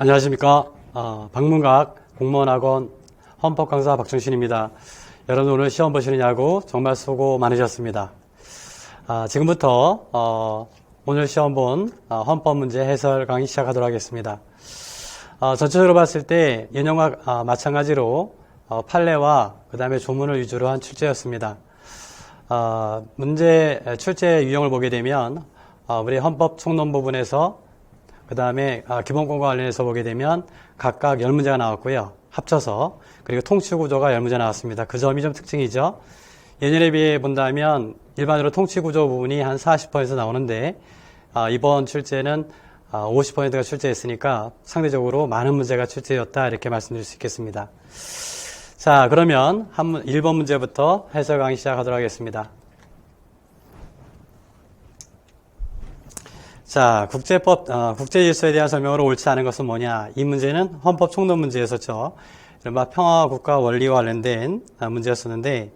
안녕하십니까. 방문각 공무원학원 헌법강사 박정신입니다. 여러분 오늘 시험 보시느냐고 정말 수고 많으셨습니다. 지금부터 오늘 시험 본 헌법 문제 해설 강의 시작하도록 하겠습니다. 전체적으로 봤을 때 예년과 마찬가지로 판례와 그 다음에 조문을 위주로 한 출제였습니다. 문제 출제 유형을 보게 되면 우리 헌법 총론 부분에서 그 다음에 기본권과 관련해서 보게 되면 각각 10문제가 나왔고요. 합쳐서. 그리고 통치구조가 10문제 나왔습니다. 그 점이 좀 특징이죠. 예년에 비해 본다면 일반적으로 통치구조 부분이 한 40% 나오는데 이번 출제는 50%가 출제했으니까 상대적으로 많은 문제가 출제였다 이렇게 말씀드릴 수 있겠습니다. 자, 그러면 1번 문제부터 해설 강의 시작하도록 하겠습니다. 자, 국제법, 국제질서에 대한 설명으로 옳지 않은 것은 뭐냐? 이 문제는 헌법 총론 문제였었죠. 이른바 평화와 국가 원리와 관련된 문제였었는데,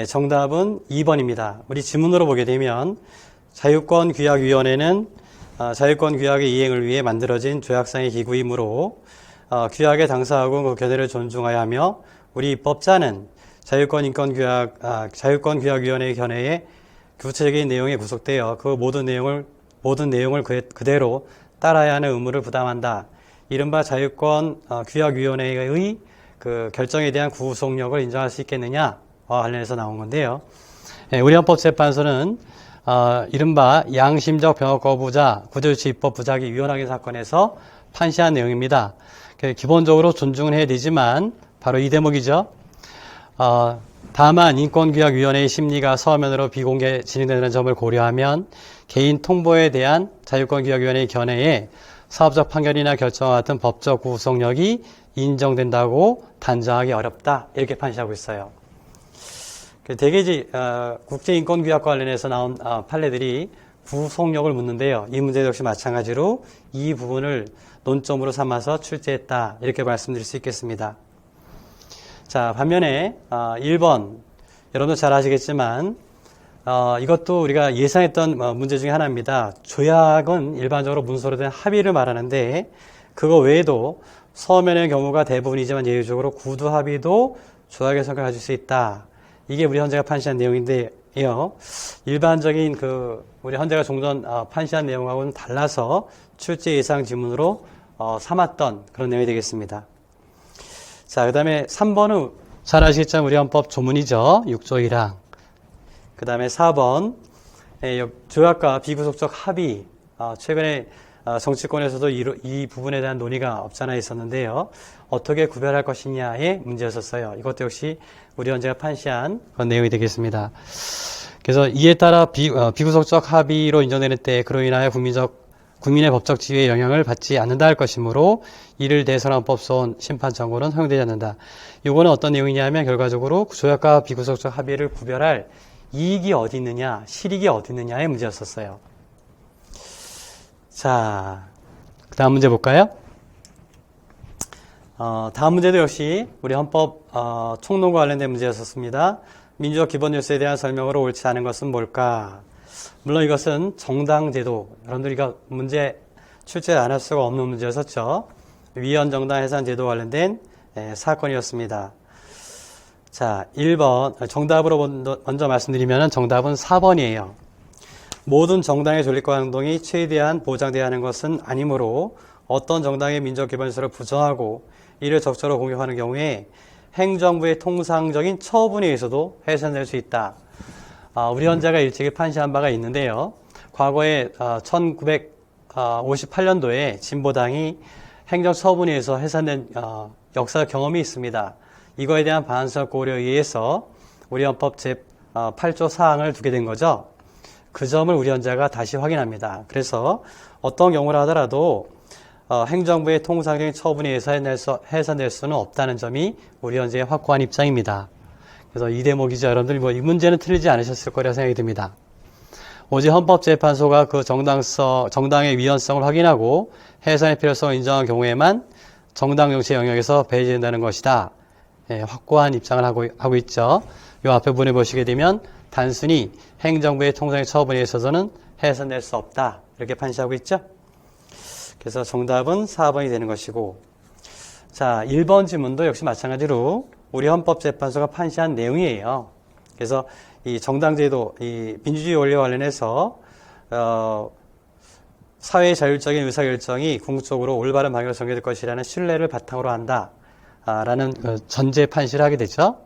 정답은 2번입니다. 우리 지문으로 보게 되면, 자유권규약위원회는 자유권규약의 이행을 위해 만들어진 조약상의 기구이므로, 규약에 당사하고 그 견해를 존중하여야 하며, 우리 입법자는 자유권규약위원회의 견해에 구체적인 내용에 구속되어 그 모든 내용을 그대로 따라야 하는 의무를 부담한다. 이른바 자유권규약위원회의 그 결정에 대한 구속력을 인정할 수 있겠느냐와 관련해서 나온 건데요. 우리 헌법재판소는 이른바 양심적 병역 거부자 구제조치 입법 부작위 위헌 사건에서 판시한 내용입니다. 기본적으로 존중은 해야 되지만 바로 이 대목이죠. 다만 인권규약위원회의 심리가 서면으로 비공개 진행되는 점을 고려하면 개인 통보에 대한 자유권규약위원회의 견해에 사업적 판결이나 결정과 같은 법적 구속력이 인정된다고 단정하기 어렵다. 이렇게 판시하고 있어요. 대개지 국제인권규약과 관련해서 나온 판례들이 구속력을 묻는데요. 이 문제 역시 마찬가지로 이 부분을 논점으로 삼아서 출제했다. 이렇게 말씀드릴 수 있겠습니다. 자, 반면에 1번 여러분도 잘 아시겠지만 이것도 우리가 예상했던 문제 중에 하나입니다. 조약은 일반적으로 문서로 된 합의를 말하는데 그거 외에도 서면의 경우가 대부분이지만 예외적으로 구두 합의도 조약의 성격을 가질 수 있다. 이게 우리 헌재가 판시한 내용인데요. 일반적인 우리 헌재가 종전 판시한 내용하고는 달라서 출제 예상 지문으로 삼았던 그런 내용이 되겠습니다. 자, 그 다음에 3번은 잘 아시겠지만 우리 헌법 조문이죠. 6조 1항. 그 다음에 4번 조약과 비구속적 합의. 최근에 정치권에서도 이 부분에 대한 논의가 없잖아 있었는데요. 어떻게 구별할 것이냐의 문제였었어요. 이것도 역시 우리 헌재가 판시한 그런 내용이 되겠습니다. 그래서 이에 따라 비구속적 합의로 인정되는 때 그로 인하여 국민의 법적 지위에 영향을 받지 않는다 할 것이므로 이를 대선헌법소원 심판 청구는 허용되지 않는다. 이거는 어떤 내용이냐면 결과적으로 조약과 비구속적 합의를 구별할 이익이 어디 있느냐, 실익이 어디 있느냐의 문제였었어요. 자, 그 다음 문제 볼까요? 다음 문제도 역시 우리 헌법 총론과 관련된 문제였었습니다. 민주적 기본 질서에 대한 설명으로 옳지 않은 것은 뭘까? 물론 이것은 정당제도, 여러분들 이거 문제 출제 안 할 수가 없는 문제였었죠. 위헌 정당 해산 제도 관련된 사건이었습니다. 자, 1번 정답으로 먼저 말씀드리면 정답은 4번이에요. 모든 정당의 존립과 행동이 최대한 보장되어야 하는 것은 아니므로 어떤 정당의 민족 기본 질서를 부정하고 이를 적절히 공격하는 경우에 행정부의 통상적인 처분에 의해서도 해산될 수 있다. 우리 헌재가 일찍이 판시한 바가 있는데요. 과거에 1958년도에 진보당이 행정처분에 의해서 해산된 역사 경험이 있습니다. 이거에 대한 반성 고려에 의해서 우리 헌법 제8조 사항을 두게 된 거죠. 그 점을 우리 헌재가 다시 확인합니다. 그래서 어떤 경우라 하더라도 행정부의 통상적인 처분에 의해서 해산될 수는 없다는 점이 우리 헌재의 확고한 입장입니다. 그래서 이 대목이죠. 여러분들 이 문제는 틀리지 않으셨을 거라 생각이 듭니다. 오직 헌법재판소가 그 정당의 위헌성을 확인하고 해산의 필요성을 인정한 경우에만 정당 정치 영역에서 배제된다는 것이다. 확고한 입장을 하고 있죠. 이 앞에 부분에 보시게 되면 단순히 행정부의 통상의 처분에 있어서는 해산될 수 없다. 이렇게 판시하고 있죠. 그래서 정답은 4번이 되는 것이고, 자, 1번 지문도 역시 마찬가지로 우리 헌법재판소가 판시한 내용이에요. 그래서 이 정당제도, 이 민주주의 원리와 관련해서 사회의 자율적인 의사결정이 궁극적으로 올바른 방향으로 전개될 것이라는 신뢰를 바탕으로 한다. 라는 전제 판시를 하게 되죠.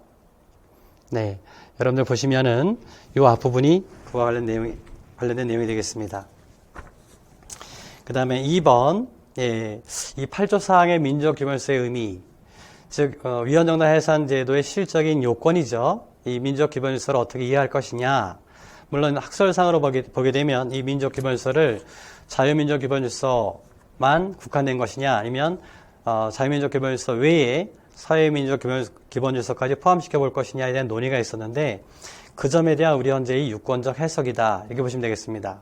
네. 여러분들 보시면은 이 앞부분이 그와 관련된 내용이 되겠습니다. 그 다음에 2번, 예, 이 8조 사항의 민족기본소의 의미, 즉, 위헌정당 해산제도의 실적인 요건이죠. 이 민족기본질서를 어떻게 이해할 것이냐. 물론 학설상으로 보게 되면 이 민족기본질서를 자유민족기본질서만 국한된 것이냐, 아니면 자유민족기본질서 외에 사회민족기본질서까지 포함시켜 볼 것이냐에 대한 논의가 있었는데, 그 점에 대한 우리 현재의 유권적 해석이다, 이렇게 보시면 되겠습니다.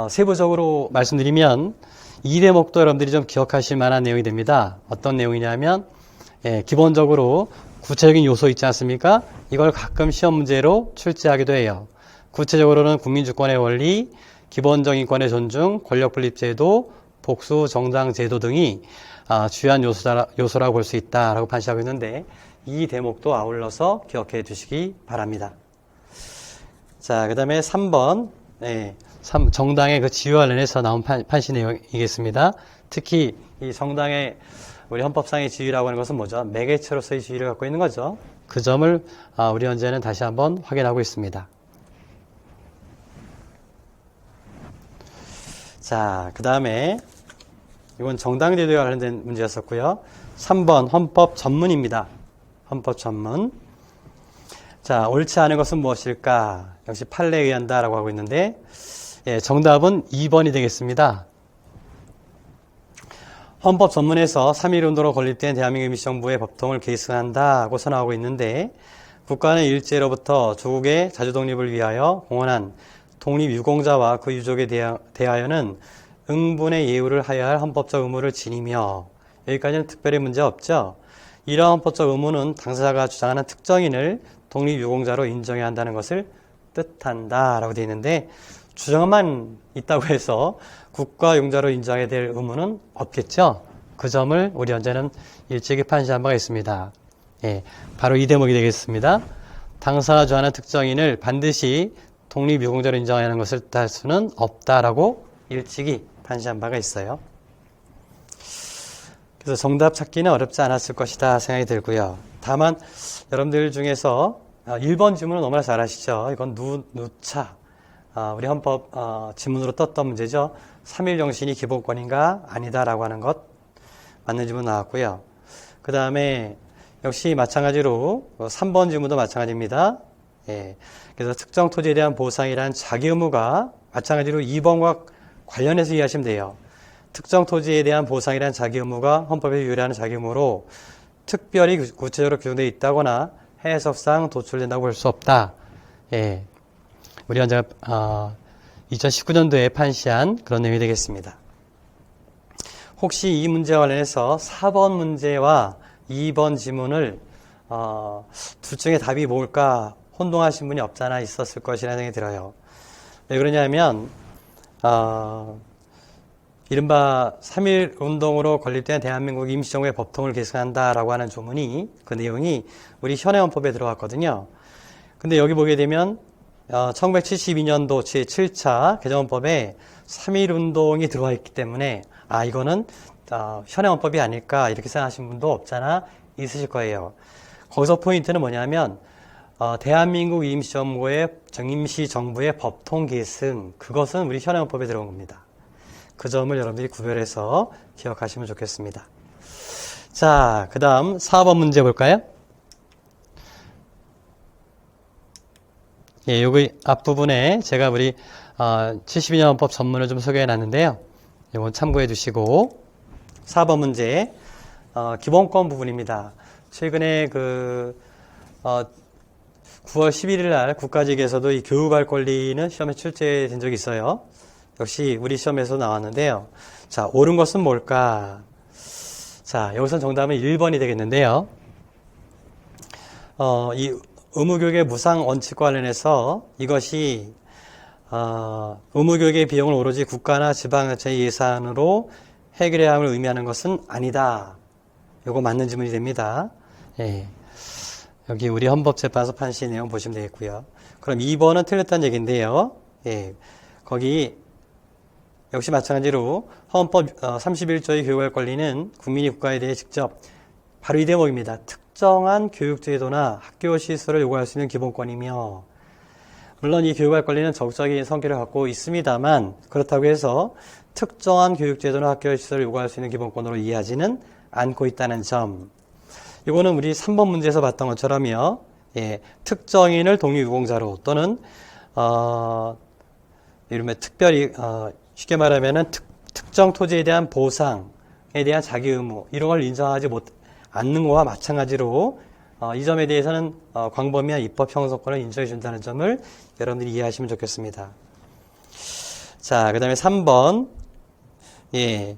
세부적으로 말씀드리면 이 대목도 여러분들이 좀 기억하실 만한 내용이 됩니다. 어떤 내용이냐면, 예, 기본적으로 구체적인 요소 있지 않습니까? 이걸 가끔 시험 문제로 출제하기도 해요. 구체적으로는 국민주권의 원리, 기본적 인권의 존중, 권력분립제도, 복수 정당제도 등이 주요한 요소라고 볼 수 있다라고 판시하고 있는데, 이 대목도 아울러서 기억해 두시기 바랍니다. 자, 그 다음에 3번, 예, 정당의 그 지위와 관련해서 나온 판시 내용이겠습니다. 특히 이 정당의 우리 헌법상의 지위라고 하는 것은 뭐죠? 매개체로서의 지위를 갖고 있는 거죠. 그 점을 우리 현재는 다시 한번 확인하고 있습니다. 자, 그 다음에 이건 정당제도와 관련된 문제였었고요. 3번 헌법 전문입니다. 헌법 전문. 자, 옳지 않은 것은 무엇일까? 역시 판례에 의한다라고 하고 있는데, 예, 정답은 2번이 되겠습니다. 헌법 전문에서 3.1운동으로 건립된 대한민국 임시정부의 법통을 계승한다고 선언하고 있는데, 국가는 일제로부터 조국의 자주독립을 위하여 공헌한 독립유공자와 그 유족에 대하여는 응분의 예우를 하여야 할 헌법적 의무를 지니며, 여기까지는 특별히 문제 없죠. 이러한 헌법적 의무는 당사자가 주장하는 특정인을 독립유공자로 인정해야 한다는 것을 뜻한다라고 되어 있는데, 주장만 있다고 해서 국가용자로 인정해야 될 의무는 없겠죠. 그 점을 우리 현재는 일찍이 판시한 바가 있습니다. 예, 바로 이 대목이 되겠습니다. 당사자가 주장하는 특정인을 반드시 독립유공자로 인정하는 것을 뜻할 수는 없다라고 일찍이 판시한 바가 있어요. 그래서 정답 찾기는 어렵지 않았을 것이다 생각이 들고요. 다만 여러분들 중에서 1번 지문은 너무나 잘 아시죠. 이건 누차 우리 헌법 지문으로 떴던 문제죠. 3.1 정신이 기본권인가 아니다라고 하는 것 맞는 지문 나왔고요. 그 다음에 역시 마찬가지로 3번 지문도 마찬가지입니다. 예, 그래서 특정 토지에 대한 보상이란 자기 의무가 마찬가지로 2번과 관련해서 이해하시면 돼요. 특정 토지에 대한 보상이란 자기 의무가 헌법에서 유래하는 자기 의무로 특별히 구체적으로 규정되어 있다거나 해석상 도출된다고 볼 수 없다. 예, 우리 현재 2019년도에 판시한 그런 내용이 되겠습니다. 혹시 이 문제와 관련해서 4번 문제와 2번 지문을 둘 중에 답이 뭘까 혼동하신 분이 없잖아 있었을 것이라는 생각이 들어요. 왜 그러냐면 이른바 3.1 운동으로 건립된 대한민국 임시정부의 법통을 계승한다라고 하는 조문이, 그 내용이 우리 현행 헌법에 들어갔거든요. 근데 여기 보게 되면 1972년도 제7차 개정헌법에 3.1 운동이 들어와 있기 때문에 이거는 현행 헌법이 아닐까 이렇게 생각하시는 분도 없잖아 있으실 거예요. 거기서 포인트는 뭐냐면 대한민국 임시정부의 법통 계승, 그것은 우리 현행 헌법에 들어온 겁니다. 그 점을 여러분들이 구별해서 기억하시면 좋겠습니다. 자, 그 다음 4번 문제 볼까요? 예, 여기 앞부분에 제가 우리 72년 헌법 전문을 좀 소개해 놨는데요. 이건 참고해 두시고, 4번 문제 기본권 부분입니다. 최근에 9월 11일 날 국가직에서도 이 교육할 권리는 시험에 출제된 적이 있어요. 역시 우리 시험에서 나왔는데요. 자, 옳은 것은 뭘까? 자, 여기서 정답은 1번이 되겠는데요. 이 의무교육의 무상 원칙과 관련해서 이것이 의무교육의 비용을 오로지 국가나 지방자치의 예산으로 해결해야 함을 의미하는 것은 아니다. 요거 맞는 질문이 됩니다. 예. 여기 우리 헌법재판소 판시 내용 보시면 되겠고요. 그럼 2번은 틀렸다는 얘기인데요. 예. 거기 역시 마찬가지로 헌법 31조의 교육할 권리는 국민이 국가에 대해 직접 바로 이 대목입니다. 특정한 교육제도나 학교 시설을 요구할 수 있는 기본권이며, 물론 이 교육할 권리는 적극적인 성격을 갖고 있습니다만, 그렇다고 해서 특정한 교육제도나 학교 시설을 요구할 수 있는 기본권으로 이해하지는 않고 있다는 점. 이거는 우리 3번 문제에서 봤던 것처럼요. 예, 특정인을 독립유공자로 또는 이러면 특별히 쉽게 말하면은 특정 토지에 대한 보상에 대한 자기 의무 이런 걸 인정하지 않는 것과 마찬가지로 이 점에 대해서는 광범위한 입법 형성권을 인정해 준다는 점을 여러분들이 이해하시면 좋겠습니다. 자, 그 다음에 3번. 예.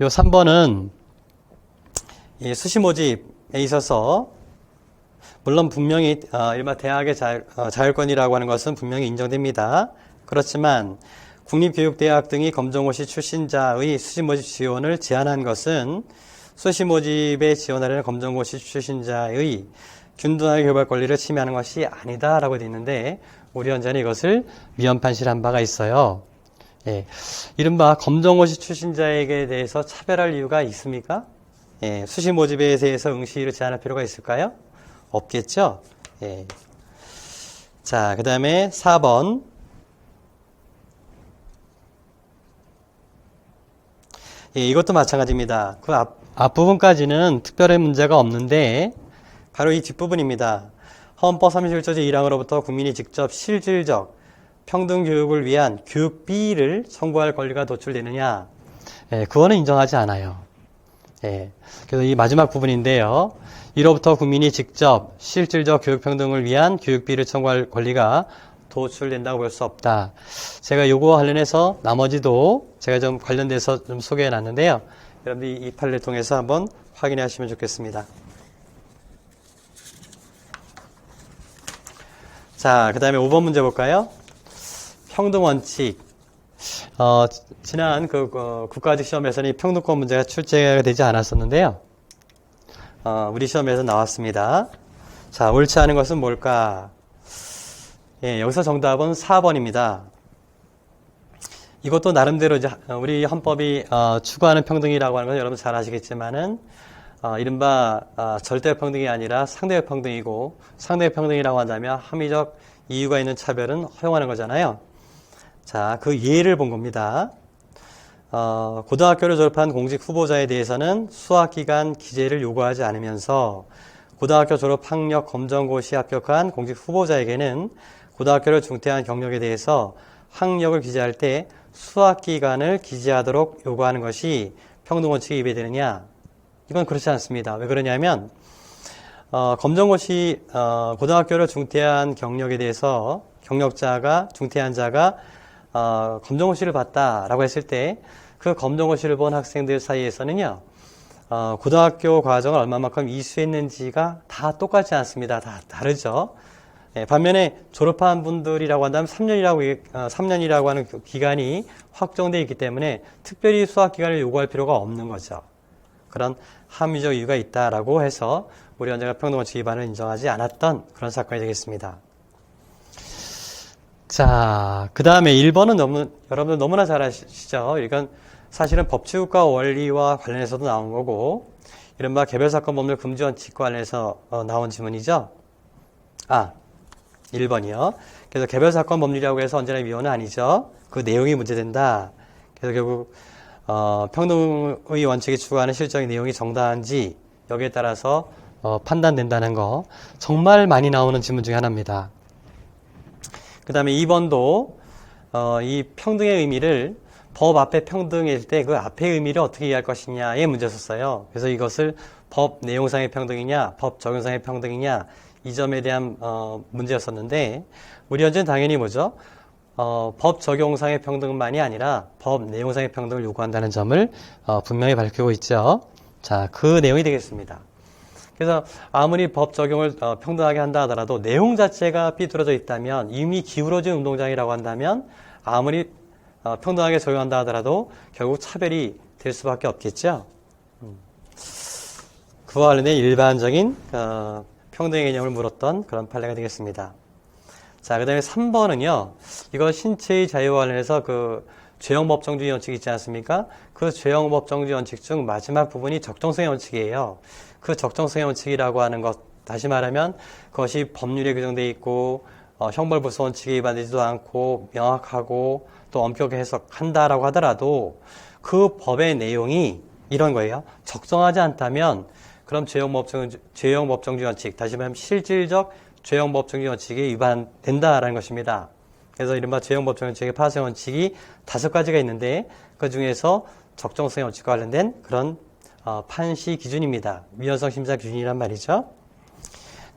요 3번은 수시 모집에 있어서 물론 분명히 일반 대학의 자율권이라고 하는 것은 분명히 인정됩니다. 그렇지만 국립교육대학 등이 검정고시 출신자의 수시 모집 지원을 제한한 것은 수시 모집에 지원하려는 검정고시 출신자의 균등하게 교육할 권리를 침해하는 것이 아니다라고 되어 있는데, 우리 현재는 이것을 위헌 판시한 바가 있어요. 예, 이른바 검정고시 출신자에게 대해서 차별할 이유가 있습니까? 예, 수시 모집에 대해서 응시를 제한할 필요가 있을까요? 없겠죠? 예. 자, 그 다음에 4번. 예, 이것도 마찬가지입니다. 그 앞부분까지는 특별한 문제가 없는데, 바로 이 뒷부분입니다. 헌법 31조 제1항으로부터 국민이 직접 실질적 평등교육을 위한 교육비를 청구할 권리가 도출되느냐? 예, 그거는 인정하지 않아요. 예, 그래서 이 마지막 부분인데요. 이로부터 국민이 직접 실질적 교육평등을 위한 교육비를 청구할 권리가 도출된다고 볼 수 없다. 제가 요거와 관련해서 나머지도 제가 좀 관련돼서 좀 소개해 놨는데요. 여러분들이 이 판례를 통해서 한번 확인해 하시면 좋겠습니다. 자, 그 다음에 5번 문제 볼까요? 평등원칙. 지난 국가직 시험에서는 이 평등권 문제가 출제가 되지 않았었는데요. 우리 시험에서 나왔습니다. 자, 옳지 않은 것은 뭘까? 예, 여기서 정답은 4번입니다. 이것도 나름대로 이제 우리 헌법이 추구하는 평등이라고 하는 건 여러분 잘 아시겠지만은 이른바 절대 평등이 아니라 상대적 평등이고, 상대적 평등이라고 한다면 합리적 이유가 있는 차별은 허용하는 거잖아요. 자, 그 예를 본 겁니다. 고등학교를 졸업한 공직 후보자에 대해서는 수학기간 기재를 요구하지 않으면서 고등학교 졸업 학력 검정고시 합격한 공직 후보자에게는 고등학교를 중퇴한 경력에 대해서 학력을 기재할 때 수학기간을 기재하도록 요구하는 것이 평등원칙에 위배되느냐? 이건 그렇지 않습니다. 왜 그러냐면 검정고시 고등학교를 중퇴한 경력에 대해서 중퇴한 자가 검정고시를 봤다라고 했을 때 그 검정고시를 본 학생들 사이에서는요, 고등학교 과정을 얼마만큼 이수했는지가 다 똑같지 않습니다. 다 다르죠. 예, 반면에 졸업한 분들이라고 한다면 3년이라고 하는 기간이 확정되어 있기 때문에 특별히 수학 기간을 요구할 필요가 없는 거죠. 그런 합리적 이유가 있다라고 해서 우리 헌재가 평등원칙 위반을 인정하지 않았던 그런 사건이 되겠습니다. 자, 그 다음에 1번은 여러분들 너무나 잘 아시죠? 이건 사실은 법치국가 원리와 관련해서도 나온 거고, 이른바 개별사건 법률 금지원칙과 관련해서 나온 지문이죠. 1번이요. 그래서 개별사건 법률이라고 해서 언제나 위헌은 아니죠. 그 내용이 문제된다. 그래서 결국 평등의 원칙이 추구하는 실적인 내용이 정당한지 여기에 따라서 판단된다는 거, 정말 많이 나오는 질문 중에 하나입니다. 그 다음에 2번도 이 평등의 의미를 법 앞에 평등일 때 그 앞의 의미를 어떻게 이해할 것이냐에 문제였어요. 그래서 이것을 법 내용상의 평등이냐, 법 적용상의 평등이냐, 이 점에 대한 문제였었는데, 우리 현재는 당연히 뭐죠? 법 적용상의 평등만이 아니라 법 내용상의 평등을 요구한다는 점을 분명히 밝히고 있죠. 자, 그 내용이 되겠습니다. 그래서 아무리 법 적용을 평등하게 한다 하더라도 내용 자체가 삐뚤어져 있다면, 이미 기울어진 운동장이라고 한다면 아무리 평등하게 적용한다 하더라도 결국 차별이 될 수밖에 없겠죠. 그와 관련된 일반적인 평등의 개념을 물었던 그런 판례가 되겠습니다. 자, 그 다음에 3번은요. 이거 신체의 자유와 관련해서 그 죄형법정주의 원칙이 있지 않습니까? 그 죄형법정주의 원칙 중 마지막 부분이 적정성의 원칙이에요. 그 적정성의 원칙이라고 하는 것, 다시 말하면 그것이 법률에 규정되어 있고 형벌부서 원칙에 위반되지도 않고 명확하고 또 엄격하게 해석한다라고 하더라도 그 법의 내용이 이런 거예요. 적정하지 않다면 그럼 죄형법정주의 원칙, 다시 말하면 실질적 죄형법정주의 원칙에 위반된다라는 것입니다. 그래서 이른바 죄형법정주의 원칙의 파생 원칙이 5가지가 있는데 그 중에서 적정성의 원칙과 관련된 그런 판시 기준입니다. 위헌성 심사 기준이란 말이죠.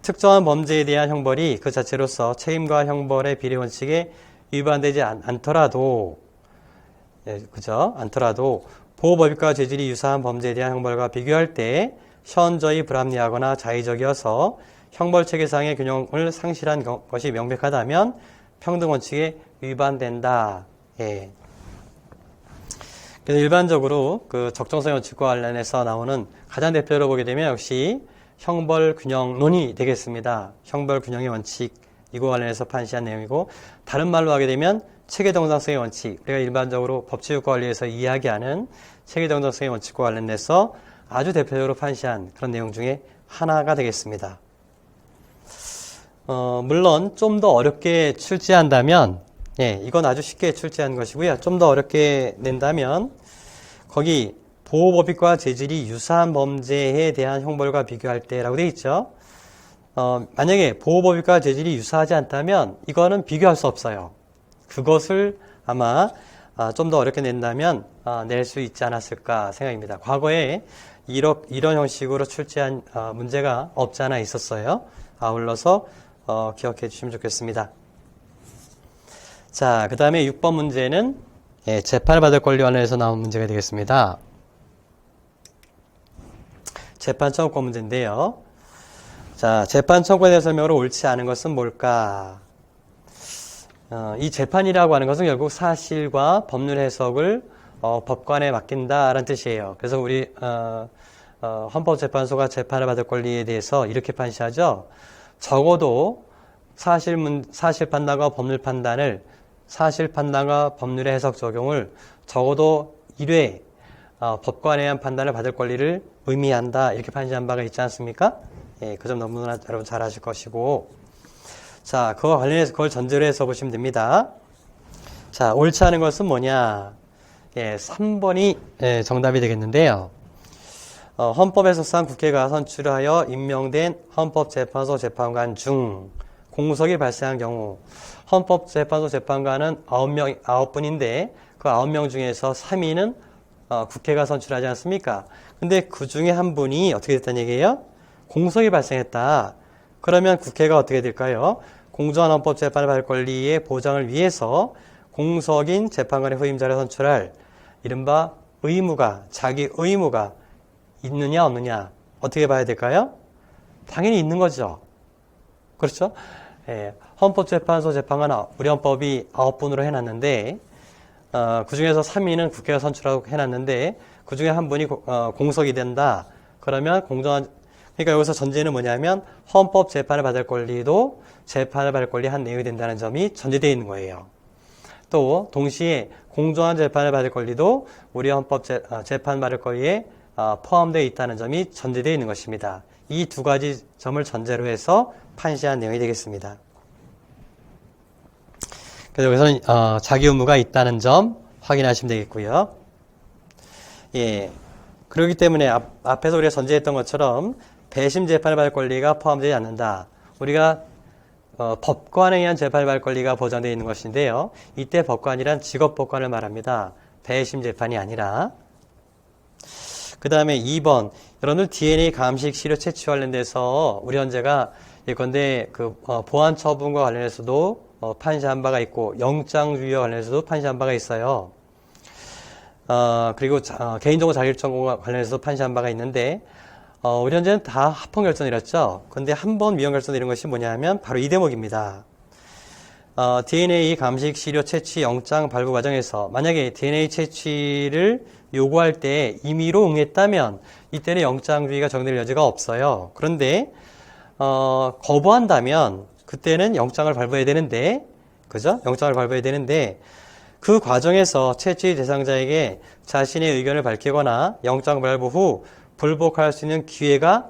특정한 범죄에 대한 형벌이 그 자체로서 책임과 형벌의 비례 원칙에 위반되지 않더라도, 않더라도 보호법익과 죄질이 유사한 범죄에 대한 형벌과 비교할 때 현저히 불합리하거나 자의적이어서 형벌 체계상의 균형을 상실한 것이 명백하다면 평등 원칙에 위반된다. 예. 그래서 일반적으로 그 적정성 원칙과 관련해서 나오는 가장 대표로 보게 되면 역시 형벌 균형론이 되겠습니다. 형벌 균형의 원칙, 이거 관련해서 판시한 내용이고, 다른 말로 하게 되면 체계 정당성의 원칙, 우리가 일반적으로 법치ju과 관리에서 이야기하는 체계 정당성의 원칙과 관련해서 아주 대표적으로 판시한 그런 내용 중에 하나가 되겠습니다. 물론 좀 더 어렵게 출제한다면, 예, 이건 아주 쉽게 출제한 것이고요. 좀 더 어렵게 낸다면 거기 보호법익과 죄질이 유사한 범죄에 대한 형벌과 비교할 때라고 되어 있죠. 만약에 보호법익과 죄질이 유사하지 않다면 이거는 비교할 수 없어요. 그것을 아마 좀 더 어렵게 낸다면 낼 수 있지 않았을까 생각입니다. 과거에 이런 형식으로 출제한 문제가 없지 않아 있었어요. 아울러서 기억해 주시면 좋겠습니다. 자, 그 다음에 6번 문제는 재판을 받을 권리 관련해서 나온 문제가 되겠습니다. 재판 청구권 문제인데요. 자, 재판 청구에 대한 설명으로 옳지 않은 것은 뭘까? 이 재판이라고 하는 것은 결국 사실과 법률 해석을 법관에 맡긴다라는 뜻이에요. 그래서 우리 헌법재판소가 재판을 받을 권리에 대해서 이렇게 판시하죠. 적어도 사실 판단과 법률 판단을 사실 판단과 법률의 해석 적용을 적어도 1회 법관에 의한 판단을 받을 권리를 의미한다. 이렇게 판시한 바가 있지 않습니까? 예, 그 점 너무나 여러분 잘 아실 것이고. 자, 그와 관련해서 그걸 전제로 해서 보시면 됩니다. 자, 옳지 않은 것은 뭐냐? 예, 3번이 정답이 되겠는데요. 헌법에서상 국회가 선출하여 임명된 헌법재판소 재판관 중 공석이 발생한 경우 헌법재판소 재판관은 9분인데 그 9명 중에서 3인은 국회가 선출하지 않습니까? 근데 그 중에 한 분이 어떻게 됐다는 얘기예요? 공석이 발생했다. 그러면 국회가 어떻게 될까요? 공정한 헌법재판을 받을 권리의 보장을 위해서 공석인 재판관의 후임자를 선출할 이른바 의무가, 자기 의무가 있느냐 없느냐 어떻게 봐야 될까요? 당연히 있는 거죠. 그렇죠? 예, 헌법재판소 재판관 우리 헌법이 9분으로 해놨는데 그 중에서 3인은 국회가 선출하고 해놨는데 그 중에 한 분이 공석이 된다. 그러면 그러니까 여기서 전제는 뭐냐면 헌법 재판을 받을 권리도 재판을 받을 권리 한 내용이 된다는 점이 전제되어 있는 거예요. 또 동시에 공정한 재판을 받을 권리도 우리 헌법 재판 받을 권리에 포함되어 있다는 점이 전제되어 있는 것입니다. 이 두 가지 점을 전제로 해서 판시한 내용이 되겠습니다. 그래서 여기서는 자기 의무가 있다는 점 확인하시면 되겠고요. 예, 그렇기 때문에 앞에서 우리가 전제했던 것처럼 배심 재판을 받을 권리가 포함되지 않는다. 우리가 법관에 의한 재판을 받을 권리가 보장되어 있는 것인데요. 이때 법관이란 직업법관을 말합니다. 배심 재판이 아니라. 그 다음에 2번 여러분들 DNA 감식 시료 채취 관련돼서 우리 헌재가 예컨대 그 보안 처분과 관련해서도 판시한 바가 있고 영장주의와 관련해서도 판시한 바가 있어요. 그리고 개인정보 자기일정과 관련해서 판시한 바가 있는데 우리 현재는 다 합헌 결정 내렸죠. 그런데 한 번 위헌 결정 내린 것이 뭐냐면 바로 이 대목입니다. DNA 감식 시료 채취 영장 발부 과정에서 만약에 DNA 채취를 요구할 때 임의로 응했다면 이때는 영장주의가 적용될 여지가 없어요. 그런데 거부한다면 그때는 영장을 발부해야 되는데, 그죠? 영장을 발부해야 되는데 그 과정에서 채취 대상자에게 자신의 의견을 밝히거나 영장 발부 후 불복할 수 있는 기회가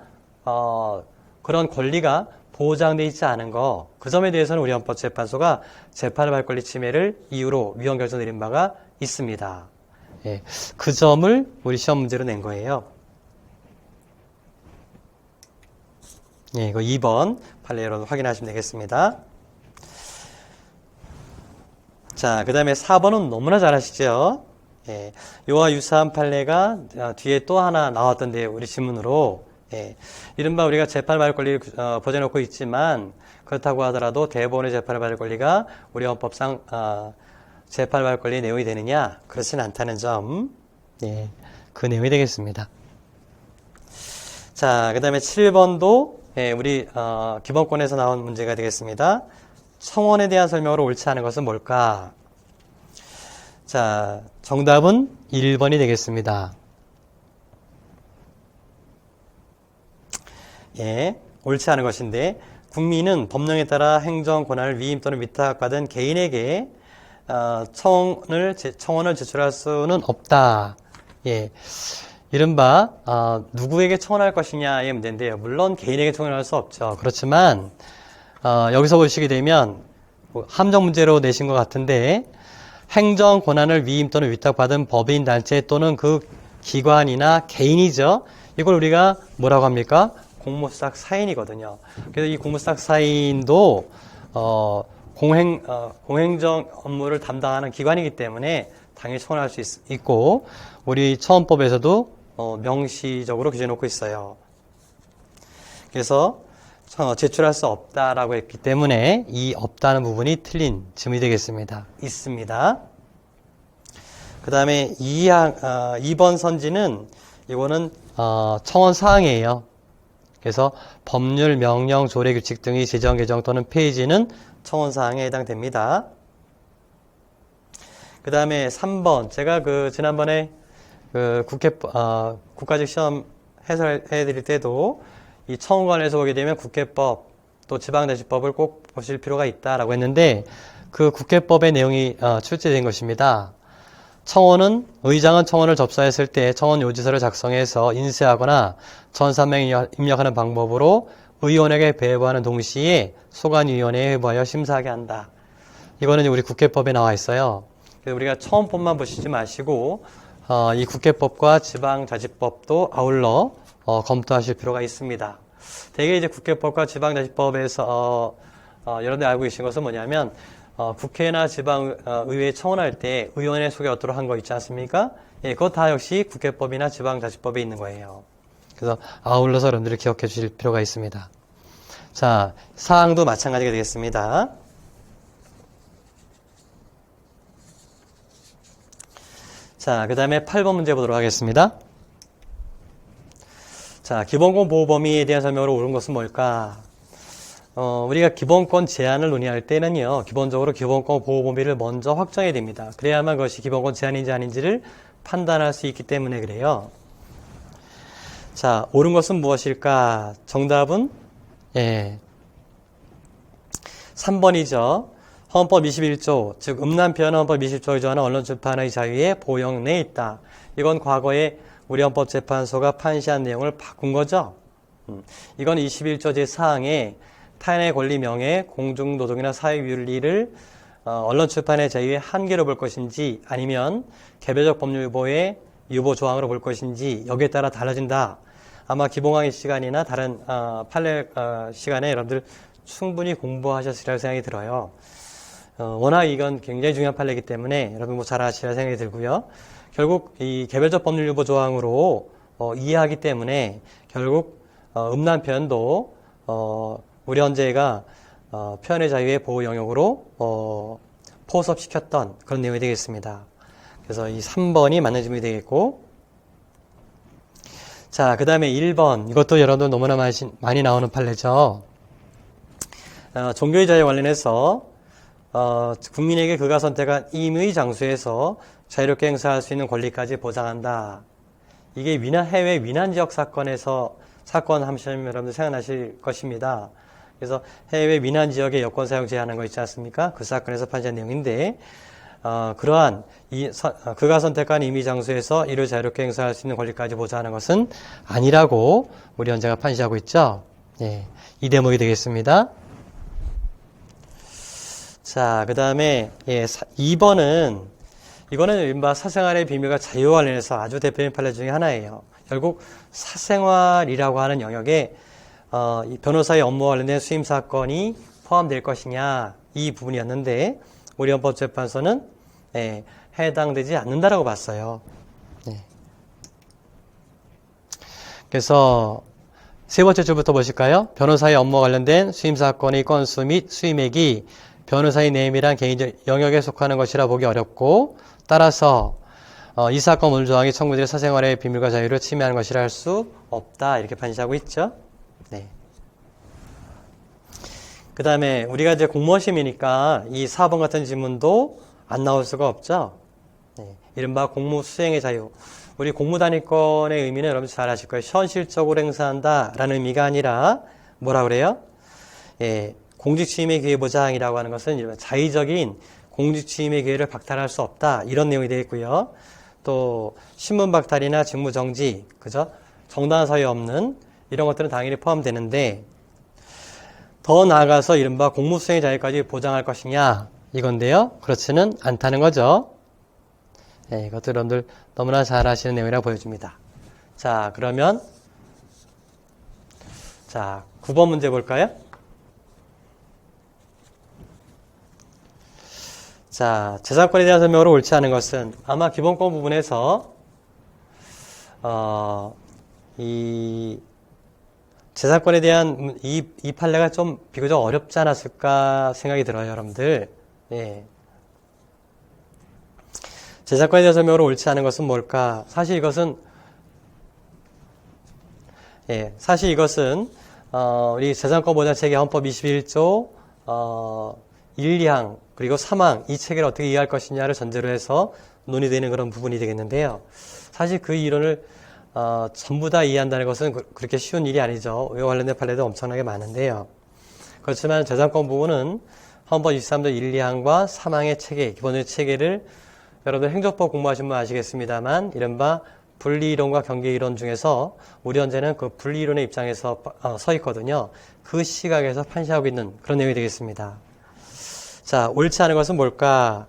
그런 권리가 보장되어 있지 않은 거, 그 점에 대해서는 우리 헌법재판소가 재판을 할 권리 침해를 이유로 위헌 결정 내린 바가 있습니다. 예, 그 점을 우리 시험 문제로 낸 거예요. 예, 이거 2번 판례 여러분 확인하시면 되겠습니다. 자, 그 다음에 4번은 너무나 잘 아시죠? 예, 이와 유사한 판례가 뒤에 또 하나 나왔던데 우리 질문으로, 예, 이른바 우리가 재판을 받을 권리를 보장해놓고 있지만 그렇다고 하더라도 대법원의 재판을 받을 권리가 우리 헌법상 재판을 받을 권리의 내용이 되느냐? 그렇지는 않다는 점, 예, 그 내용이 되겠습니다. 자, 그 다음에 7번도 예, 우리 기본권에서 나온 문제가 되겠습니다. 청원에 대한 설명으로 옳지 않은 것은 뭘까? 자, 정답은 1번이 되겠습니다. 예, 옳지 않은 것인데, 국민은 법령에 따라 행정 권한을 위임 또는 위탁받은 개인에게 청원을 제출할 수는 없다. 예, 이른바 누구에게 청원할 것이냐의 문제인데요. 물론 개인에게 청원할 수 없죠. 그렇지만 여기서 보시게 되면 함정 문제로 내신 것 같은데, 행정 권한을 위임 또는 위탁받은 법인 단체 또는 그 기관이나 개인이죠. 이걸 우리가 뭐라고 합니까? 공무수탁 사인이거든요. 그래서 이 공무수탁 사인도 공행정 업무를 담당하는 기관이기 때문에 당연히 청원할 수 있고, 우리 처원법에서도 명시적으로 규정해 놓고 있어요. 그래서 제출할 수 없다라고 했기 때문에 이 없다는 부분이 틀린 질문이 되겠습니다. 있습니다. 그 다음에 2번 선지는 이거는 청원 사항이에요. 그래서 법률, 명령, 조례, 규칙 등의 제정, 개정 또는 폐지는 청원 사항에 해당됩니다. 그 다음에 3번, 제가 지난번에 국가직 시험 해설해 드릴 때도 이 청원관에서 보게 되면 국회법 또 지방자치법을 꼭 보실 필요가 있다라고 했는데, 그 국회법의 내용이 출제된 것입니다. 의장은 청원을 접수했을 때 청원 요지서를 작성해서 인쇄하거나 전산명에 입력하는 방법으로 의원에게 배부하는 동시에 소관위원회에 회부하여 심사하게 한다. 이거는 우리 국회법에 나와 있어요. 그래서 우리가 청원법만 보시지 마시고 이 국회법과 지방자치법도 아울러 검토하실 필요가 있습니다. 대개 이제 국회법과 지방자치법에서 여러분들 알고 계신 것은 뭐냐면, 국회나 지방의회에 청원할 때 의원의 소개 어도록 한 거 있지 않습니까? 예, 그것 다 역시 국회법이나 지방자치법에 있는 거예요. 그래서 아울러서 여러분들이 기억해 주실 필요가 있습니다. 자, 사항도 마찬가지가 되겠습니다. 자, 그 다음에 8번 문제 보도록 하겠습니다. 자, 기본권 보호 범위에 대한 설명으로 옳은 것은 뭘까? 우리가 기본권 제한을 논의할 때는요, 기본적으로 기본권 보호 범위를 먼저 확정해야 됩니다. 그래야만 그것이 기본권 제한인지 아닌지를 판단할 수 있기 때문에 그래요. 자, 옳은 것은 무엇일까? 정답은, 예, 3번이죠. 헌법 21조, 즉 음란표현은 헌법 20조에 규정하는 언론 출판의 자유의 보형 내에 있다. 이건 과거에 우리 헌법재판소가 판시한 내용을 바꾼 거죠. 이건 21조 제4항에 타인의 권리, 명예, 공중노동이나 사회윤리를 언론 출판의 자유의 한계로 볼 것인지 아니면 개별적 법률 유보의 유보 조항으로 볼 것인지 여기에 따라 달라진다. 아마 기본강의 시간이나 다른 판례 시간에 여러분들 충분히 공부하셨으리라고 생각이 들어요. 워낙 이건 굉장히 중요한 판례이기 때문에 여러분 잘 아시리라 생각이 들고요. 결국 이 개별적 법률 유보 조항으로 이해하기 때문에 결국 음란 표현도 우리 헌재가 표현의 자유의 보호 영역으로 포섭시켰던 그런 내용이 되겠습니다. 그래서 이 3번이 맞는 질문이 되겠고, 자, 그 다음에 1번, 이것도 여러분들 너무나 많이 나오는 판례죠. 종교의 자유 관련해서 국민에게 그가 선택한 임의 장소에서 자유롭게 행사할 수 있는 권리까지 보장한다. 이게 해외 위난 지역 사건 하시면 여러분들 생각나실 것입니다. 그래서 해외 위난 지역의 여권 사용 제한한 거 있지 않습니까? 그 사건에서 판시한 내용인데, 그러한 그가 선택한 임의 장소에서 이를 자유롭게 행사할 수 있는 권리까지 보장하는 것은 아니라고 우리 헌재가 판시하고 있죠. 예, 이 대목이 되겠습니다. 자, 그 다음에 2번은 이거는 이른바 사생활의 비밀과 자유 관련해서 아주 대표적인 판례 중에 하나예요. 결국 사생활이라고 하는 영역에 이 변호사의 업무와 관련된 수임 사건이 포함될 것이냐 이 부분이었는데 우리 헌법재판소는 해당되지 않는다라고 봤어요. 그래서 세 번째 줄부터 보실까요? 변호사의 업무와 관련된 수임 사건의 건수 및 수임액이 변호사의 내임이란 개인적 영역에 속하는 것이라 보기 어렵고 따라서 이 사건 오늘 조항이 청구자의 사생활의 비밀과 자유를 침해하는 것이라 할 수 없다 이렇게 판시하고 있죠. 네. 그 다음에 우리가 이제 공무원 시험이니까 이 4번 같은 지문도 안 나올 수가 없죠. 네. 이른바 공무 수행의 자유. 우리 공무단위권의 의미는 여러분 잘 아실 거예요. 현실적으로 행사한다 라는 의미가 아니라 뭐라 그래요? 예, 공직취임의 기회 보장이라고 하는 것은 자의적인 공직취임의 기회를 박탈할 수 없다 이런 내용이 되겠고요. 또 신분 박탈이나 직무 정지, 그죠? 정당한 사유 없는 이런 것들은 당연히 포함되는데 더 나아가서 이른바 공무수행의 자유까지 보장할 것이냐 이건데요. 그렇지는 않다는 거죠. 네, 이것도 여러분들 너무나 잘 아시는 내용이라고 보여집니다. 자, 그러면 자 9번 문제 볼까요? 자, 재산권에 대한 설명으로 옳지 않은 것은 아마 기본권 부분에서 이 재산권에 대한 이 판례가 좀 비교적 어렵지 않았을까 생각이 들어요, 여러분들. 예. 재산권에 대한 설명으로 옳지 않은 것은 뭘까? 사실 이것은 우리 재산권 보장 체계 헌법 21조 1, 2항 그리고 3항 이 체계를 어떻게 이해할 것이냐를 전제로 해서 논의되는 그런 부분이 되겠는데요. 사실 그 이론을 전부 다 이해한다는 것은 그렇게 쉬운 일이 아니죠. 이와 관련된 판례도 엄청나게 많은데요. 그렇지만 재산권 부분은 헌법 23조 1, 2항과 3항의 체계, 기본적인 체계를 여러분들 행정법 공부하신 분 아시겠습니다만 이른바 분리이론과 경계이론 중에서 우리 헌재는 그 분리이론의 입장에서 서 있거든요. 그 시각에서 판시하고 있는 그런 내용이 되겠습니다. 자, 옳지 않은 것은 뭘까?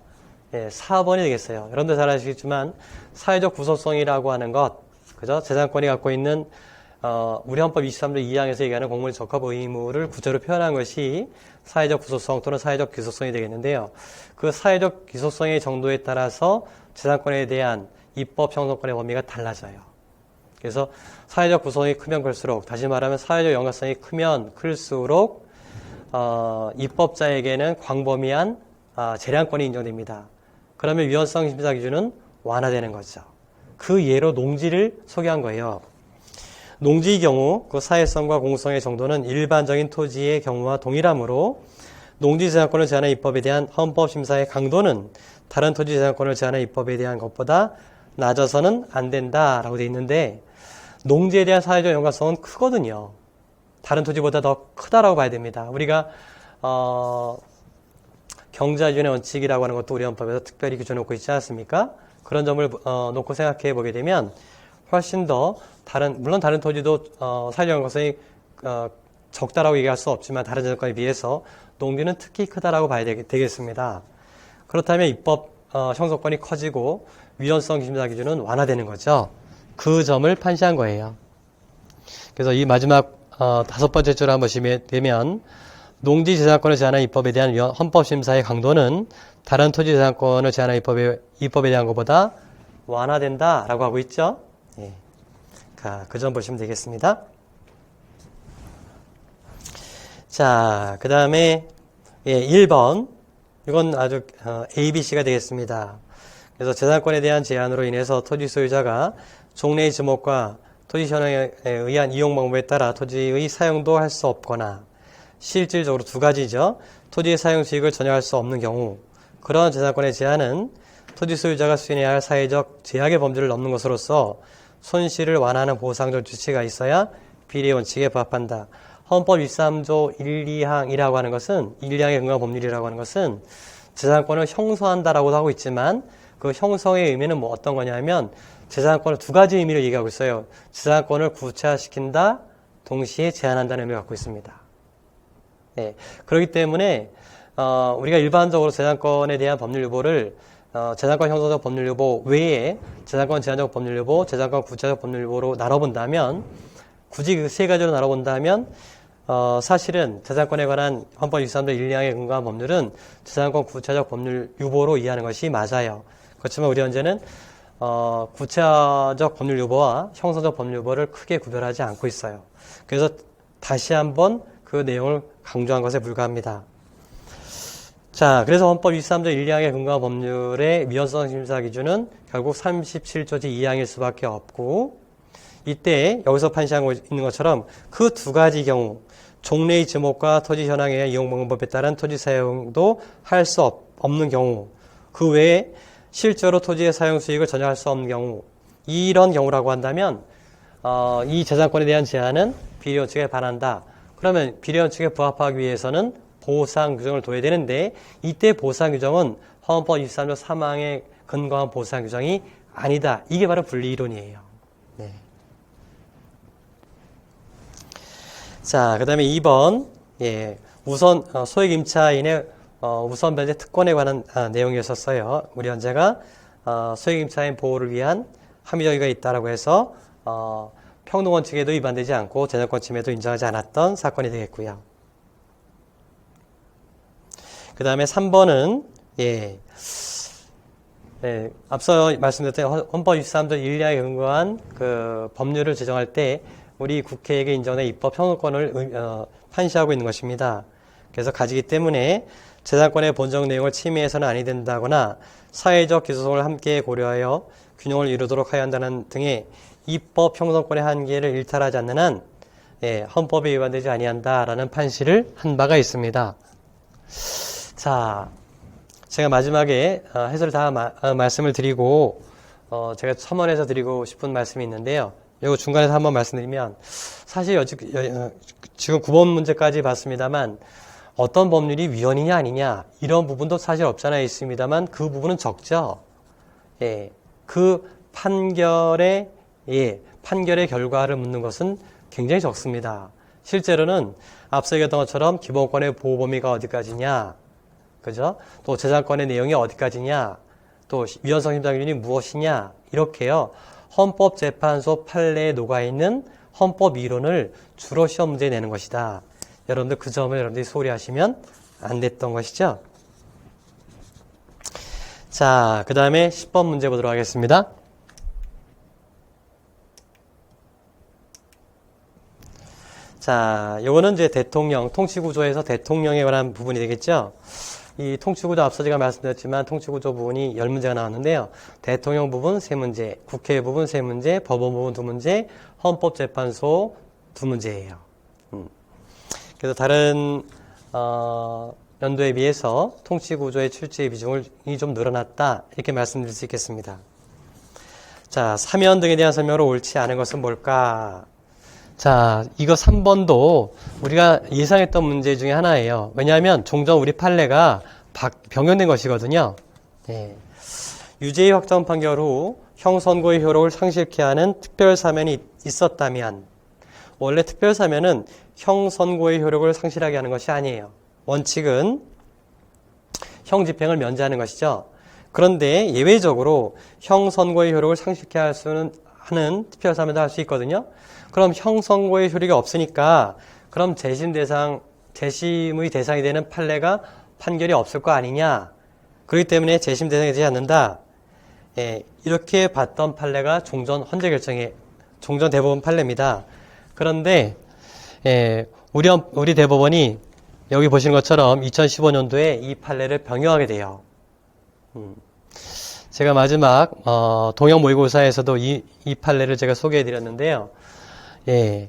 4번이 되겠어요. 여러분들 잘 아시겠지만 사회적 구속성이라고 하는 것, 그죠? 재산권이 갖고 있는 우리 헌법 23조 2항에서 얘기하는 공무원의 적합 의무를 구체로 표현한 것이 사회적 구속성 또는 사회적 귀속성이 되겠는데요. 그 사회적 귀속성의 정도에 따라서 재산권에 대한 입법 형성권의 범위가 달라져요. 그래서 사회적 구속성이 크면 클수록, 다시 말하면 사회적 연관성이 크면 클수록 입법자에게는 광범위한 재량권이 인정됩니다. 그러면 위헌성 심사 기준은 완화되는 거죠. 그 예로 농지를 소개한 거예요. 농지의 경우 그 사회성과 공성의 정도는 일반적인 토지의 경우와 동일하므로 농지 재산권을 제한하는 입법에 대한 헌법 심사의 강도는 다른 토지 재산권을 제한하는 입법에 대한 것보다 낮아서는 안 된다라고 되어 있는데 농지에 대한 사회적 연관성은 크거든요. 다른 토지보다 더 크다라고 봐야 됩니다. 우리가 경자유전의 원칙이라고 하는 것도 우리 헌법에서 특별히 규정놓고 있지 않습니까? 그런 점을 놓고 생각해 보게 되면 훨씬 더 물론 다른 토지도 사회적 연관성이 적다라고 얘기할 수 없지만 다른 재산권에 비해서 농지는 특히 크다라고 봐야 되겠습니다. 그렇다면 입법 형성권이 커지고 위헌성 심사 기준은 완화되는 거죠. 그 점을 판시한 거예요. 그래서 이 마지막 5번째 줄을 한번 보시면 되면 농지 재산권을 제한하는 입법에 대한 헌법 심사의 강도는 다른 토지 재산권을 제한하는 입법에 대한 것보다 완화된다라고 하고 있죠. 예. 그 점 보시면 되겠습니다. 자, 그 다음에 1번 이건 아주 A, B, C가 되겠습니다. 그래서 재산권에 대한 제한으로 인해서 토지 소유자가 종래의 지목과 토지 현황에 의한 이용 방법에 따라 토지의 사용도 할 수 없거나 실질적으로 두 가지죠. 토지의 사용 수익을 전혀 할 수 없는 경우, 그런 재산권의 제한은 토지 소유자가 수행해야 할 사회적 제약의 범주를 넘는 것으로서 손실을 완화하는 보상적 조치가 있어야 비례 원칙에 부합한다. 헌법 23조 1, 2항이라고 하는 것은 1, 2항의 근거 법률이라고 하는 것은 재산권을 형성한다라고도 하고 있지만 그 형성의 의미는 뭐 어떤 거냐면 재산권을 두 가지 의미를 얘기하고 있어요. 재산권을 구체화시킨다, 동시에 제한한다는 의미를 갖고 있습니다. 네, 그렇기 때문에 우리가 일반적으로 재산권에 대한 법률 유보를 재산권 형성적 법률 유보 외에 재산권 제한적 법률 유보, 재산권 구체적 법률 유보로 나눠본다면, 굳이 그 세 가지로 나눠본다면 사실은 재산권에 관한 헌법 23조 1, 2항에 근거한 법률은 재산권 구체적 법률 유보로 이해하는 것이 맞아요. 그렇지만 우리 현재는 구체적 법률 유보와 형성적 법률 유보를 크게 구별하지 않고 있어요. 그래서 다시 한번 그 내용을 강조한 것에 불과합니다. 자, 그래서 헌법 23조 1, 2항에 근거한 법률의 위헌성 심사 기준은 결국 37조지 2항일 수밖에 없고, 이때 여기서 판시하고 있는 것처럼 그 두 가지 경우, 종래의 지목과 토지 현황에 의한 이용 방법에 따른 토지 사용도 할 수 없는 경우, 그 외에 실제로 토지의 사용 수익을 전혀 할 수 없는 경우, 이런 경우라고 한다면 이 재산권에 대한 제한은 비례원칙에 반한다. 그러면 비례원칙에 부합하기 위해서는 보상 규정을 둬야 되는데, 이때 보상 규정은 헌법 23조 3항에 근거한 보상 규정이 아니다. 이게 바로 분리 이론이에요. 네. 자, 그 다음에 2번, 우선, 소액 임차인의, 우선 변제 특권에 관한 내용이었었어요. 우리 현재가, 소액 임차인 보호를 위한 합의정의가 있다라고 해서, 평등원칙에도 위반되지 않고 재산권 침해도 인정하지 않았던 사건이 되겠고요. 그 다음에 3번은, 앞서 말씀드렸던 헌법 23조 1, 2항에 근거한 그 법률을 제정할 때 우리 국회에게 인정된 입법 형성권을 판시하고 있는 것입니다. 그래서 가지기 때문에 재산권의 본적 내용을 침해해서는 아니 된다거나 사회적 기소성을 함께 고려하여 균형을 이루도록 하여야 한다는 등의 입법 형성권의 한계를 일탈하지 않는 한 헌법에 위반되지 아니한다라는 판시를 한 바가 있습니다. 자, 제가 마지막에 해설을 다 말씀을 드리고 제가 첨언해서 드리고 싶은 말씀이 있는데요. 이거 중간에서 한번 말씀드리면, 사실 지금 9번 문제까지 봤습니다만 어떤 법률이 위헌이냐 아니냐 이런 부분도 사실 없잖아 있습니다만 그 부분은 적죠. 그 판결의 결과를 묻는 것은 굉장히 적습니다. 실제로는 앞서 얘기했던 것처럼 기본권의 보호 범위가 어디까지냐, 그죠? 또 재산권의 내용이 어디까지냐, 또 위헌성 심사 기준이 무엇이냐, 이렇게요. 헌법재판소 판례에 녹아있는 헌법 이론을 주로 시험 문제에 내는 것이다. 여러분들 그 점을 여러분들이 소홀히 하시면 안 됐던 것이죠. 자, 그 다음에 10번 문제 보도록 하겠습니다. 자, 요거는 이제 대통령, 통치구조에서 대통령에 관한 부분이 되겠죠. 이 통치구조 앞서 제가 말씀드렸지만 통치구조 부분이 10문제가 나왔는데요. 대통령 부분 3문제, 국회 부분 3문제, 법원 부분 2문제, 헌법재판소 2문제예요. 그래서 다른 연도에 비해서 통치구조의 출제 비중이 좀 늘어났다, 이렇게 말씀드릴 수 있겠습니다. 자, 사면 등에 대한 설명으로 옳지 않은 것은 뭘까? 자, 이거 3번도 우리가 예상했던 문제 중에 하나예요. 왜냐하면 종전 우리 판례가 변경된 것이거든요. 유죄의 확정 판결 후 형선고의 효력을 상실케 하는 특별사면이 있었다면, 원래 특별사면은 형선고의 효력을 상실하게 하는 것이 아니에요. 원칙은 형집행을 면제하는 것이죠. 그런데 예외적으로 형선고의 효력을 상실케 하는 특별사면도 할 수 있거든요. 그럼 형선고의 효력이 없으니까 그럼 재심의 대상이 되는 판결이 없을 거 아니냐. 그렇기 때문에 재심 대상이 되지 않는다. 이렇게 봤던 판례가 종전 대법원 판례입니다. 그런데 우리 대법원이 여기 보시는 것처럼 2015년도에 이 판례를 변경하게 돼요. 제가 마지막 동형 모의고사에서도 이 판례를 제가 소개해 드렸는데요. 왜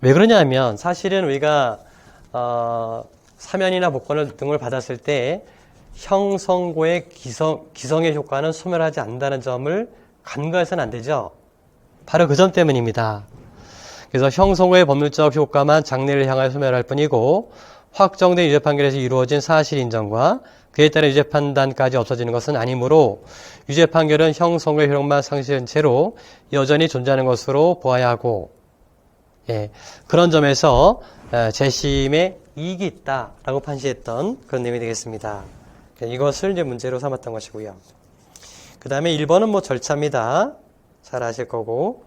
그러냐면 사실은 우리가 사면이나 복권 등을 받았을 때 형선고의 기성의 효과는 소멸하지 않는다는 점을 간과해서는 안 되죠. 바로 그 점 때문입니다. 그래서 형선고의 법률적 효과만 장래를 향하여 소멸할 뿐이고 확정된 유죄 판결에서 이루어진 사실 인정과 그에 따른 유죄 판단까지 없어지는 것은 아니므로 유죄 판결은 형선고의 효력만 상실한 채로 여전히 존재하는 것으로 보아야 하고, 그런 점에서 재심에 이익이 있다라고 판시했던 그런 내용이 되겠습니다. 이것을 이제 문제로 삼았던 것이고요. 그 다음에 1번은 뭐 절차입니다. 잘 아실 거고.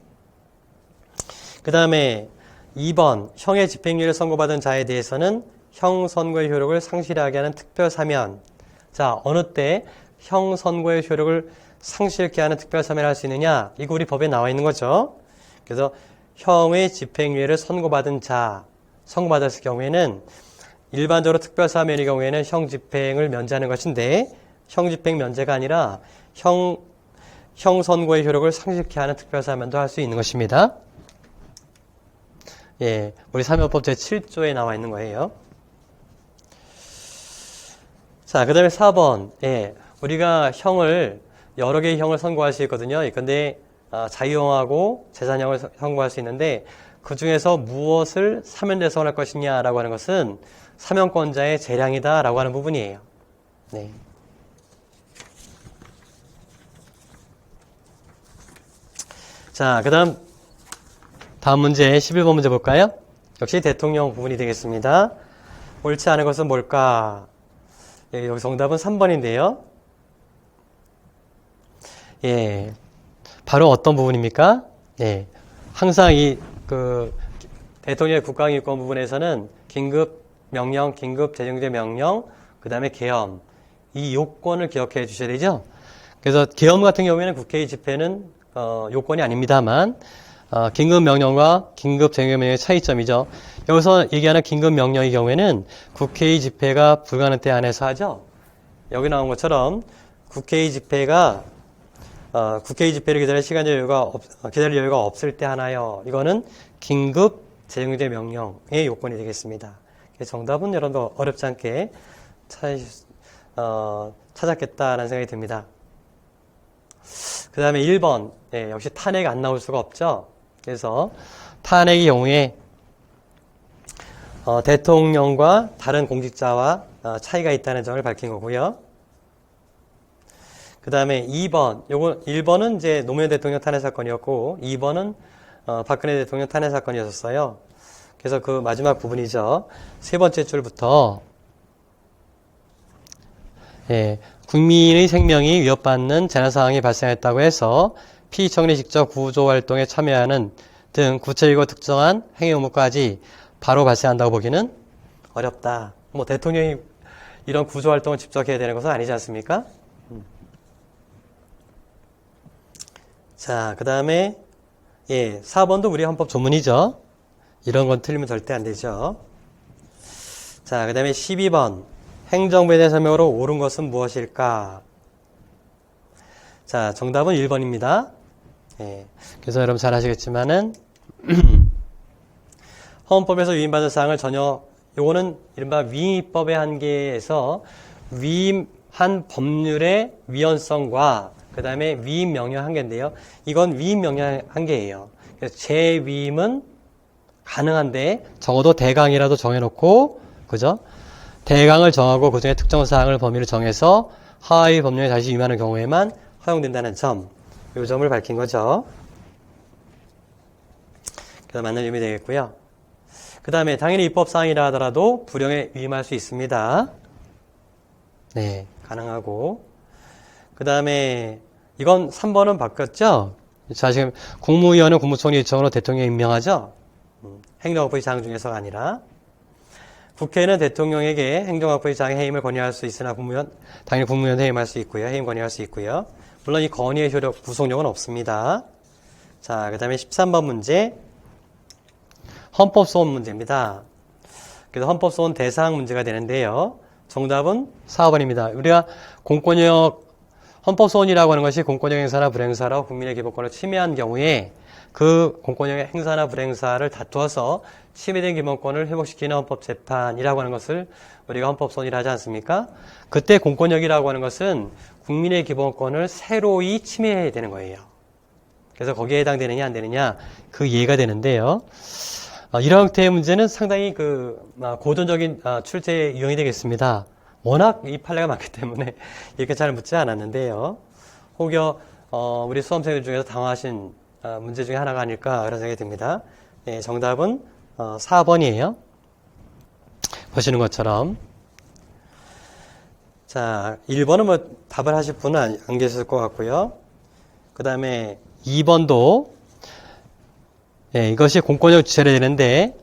그 다음에 2번, 형의 집행유예를 선고받은 자에 대해서는 형 선고의 효력을 상실하게 하는 특별 사면. 자, 어느 때 형 선고의 효력을 상실케 하는 특별 사면을 할 수 있느냐? 이거 우리 법에 나와 있는 거죠. 그래서 형의 집행유예를 선고받은 자, 선고받았을 경우에는 일반적으로 특별 사면의 경우에는 형 집행을 면제하는 것인데 형 집행 면제가 아니라 형 선고의 효력을 상실케 하는 특별 사면도 할 수 있는 것입니다. 우리 사면법 제7조에 나와 있는 거예요. 자, 그 다음에 4번. 우리가 형을, 여러 개의 형을 선고할 수 있거든요. 근데, 자유형하고 재산형을 선고할 수 있는데, 그 중에서 무엇을 사면 대상을 할 것이냐라고 하는 것은 사면권자의 재량이다라고 하는 부분이에요. 네. 자, 다음 문제, 11번 문제 볼까요? 역시 대통령 부분이 되겠습니다. 옳지 않은 것은 뭘까? 여기 정답은 3번인데요. 바로 어떤 부분입니까? 항상 대통령의 국가기관 부분에서는 긴급 명령, 긴급 재정제 명령, 그 다음에 계엄. 이 요건을 기억해 주셔야 되죠? 그래서 계엄 같은 경우에는 국회의 집회는, 요건이 아닙니다만, 긴급 명령과 긴급 재정제 명령의 차이점이죠. 여기서 얘기하는 긴급 명령의 경우에는 국회의 집회가 불가능 때 안에서 하죠. 여기 나온 것처럼 국회의 집회를 기다릴 여유가 없을 때 하나요. 이거는 긴급 재정제 명령의 요건이 되겠습니다. 정답은 여러분도 어렵지 않게 찾았겠다라는 생각이 듭니다. 그 다음에 1번. 역시 탄핵 안 나올 수가 없죠. 그래서 탄핵의 경우에 대통령과 다른 공직자와 차이가 있다는 점을 밝힌 거고요. 그 다음에 2번, 1번은 이제 노무현 대통령 탄핵 사건이었고 2번은 박근혜 대통령 탄핵 사건이었어요. 그래서 그 마지막 부분이죠. 세 번째 줄부터 국민의 생명이 위협받는 재난 상황이 발생했다고 해서 피청리 직접 구조 활동에 참여하는 등 구체적이고 특정한 행위 의무까지 바로 발생한다고 보기는 어렵다. 뭐 대통령이 이런 구조 활동을 직접 해야 되는 것은 아니지 않습니까? 자, 그 다음에 4번도 우리 헌법 조문이죠. 이런 건 틀리면 절대 안 되죠. 자, 그 다음에 12번. 행정부에 대한 설명으로 옳은 것은 무엇일까? 자, 정답은 1번입니다. 그래서 여러분 잘 아시겠지만은, 헌법에서 위임받은 사항을 요거는 이른바 위임법의 한계에서 위임한 법률의 위헌성과 그 다음에 위임 명령 한계인데요. 이건 위임 명령 한계예요. 그래서 재위임은 가능한데 적어도 대강이라도 정해놓고, 그죠? 대강을 정하고 그 중에 특정 사항을 범위를 정해서 하위 법령에 다시 위임하는 경우에만 허용된다는 점, 이 점을 밝힌 거죠. 그래서 맞는 의미 되겠고요. 그 다음에 당연히 입법사항이라 하더라도 불용에 위임할 수 있습니다. 가능하고. 그 다음에 이건 3번은 바뀌었죠? 자, 지금 국무위원은 국무총리 요청으로 대통령이 임명하죠? 행정학부의 장 중에서가 아니라. 국회는 대통령에게 행정학부의 장의 해임을 건의할 수 있으나 당연히 국무위원 해임할 수 있고요. 해임 건의할 수 있고요. 물론 이 건의의 효력, 구속력은 없습니다. 자, 그 다음에 13번 문제. 헌법소원 문제입니다. 그래서 헌법소원 대상 문제가 되는데요. 정답은 4번입니다. 우리가 공권력 헌법소원이라고 하는 것이 공권력 행사나 불행사로 국민의 기본권을 침해한 경우에 그 공권력 행사나 불행사를 다투어서 침해된 기본권을 회복시키는 헌법재판이라고 하는 것을 우리가 헌법소원이라 하지 않습니까? 그때 공권력이라고 하는 것은 국민의 기본권을 새로이 침해해야 되는 거예요. 그래서 거기에 해당되느냐 안 되느냐 그 이해가 되는데요. 이런 형태의 문제는 상당히 고전적인 출제 유형이 되겠습니다. 워낙 이 판례가 많기 때문에 이렇게 잘 묻지 않았는데요. 혹여 우리 수험생들 중에서 당황하신 문제 중에 하나가 아닐까 그런 생각이 듭니다. 네, 정답은 4번이에요. 보시는 것처럼. 자, 1번은 뭐 답을 하실 분은 안 계실 것 같고요. 그 다음에 2번도 이것이 공권력 주체를 되는데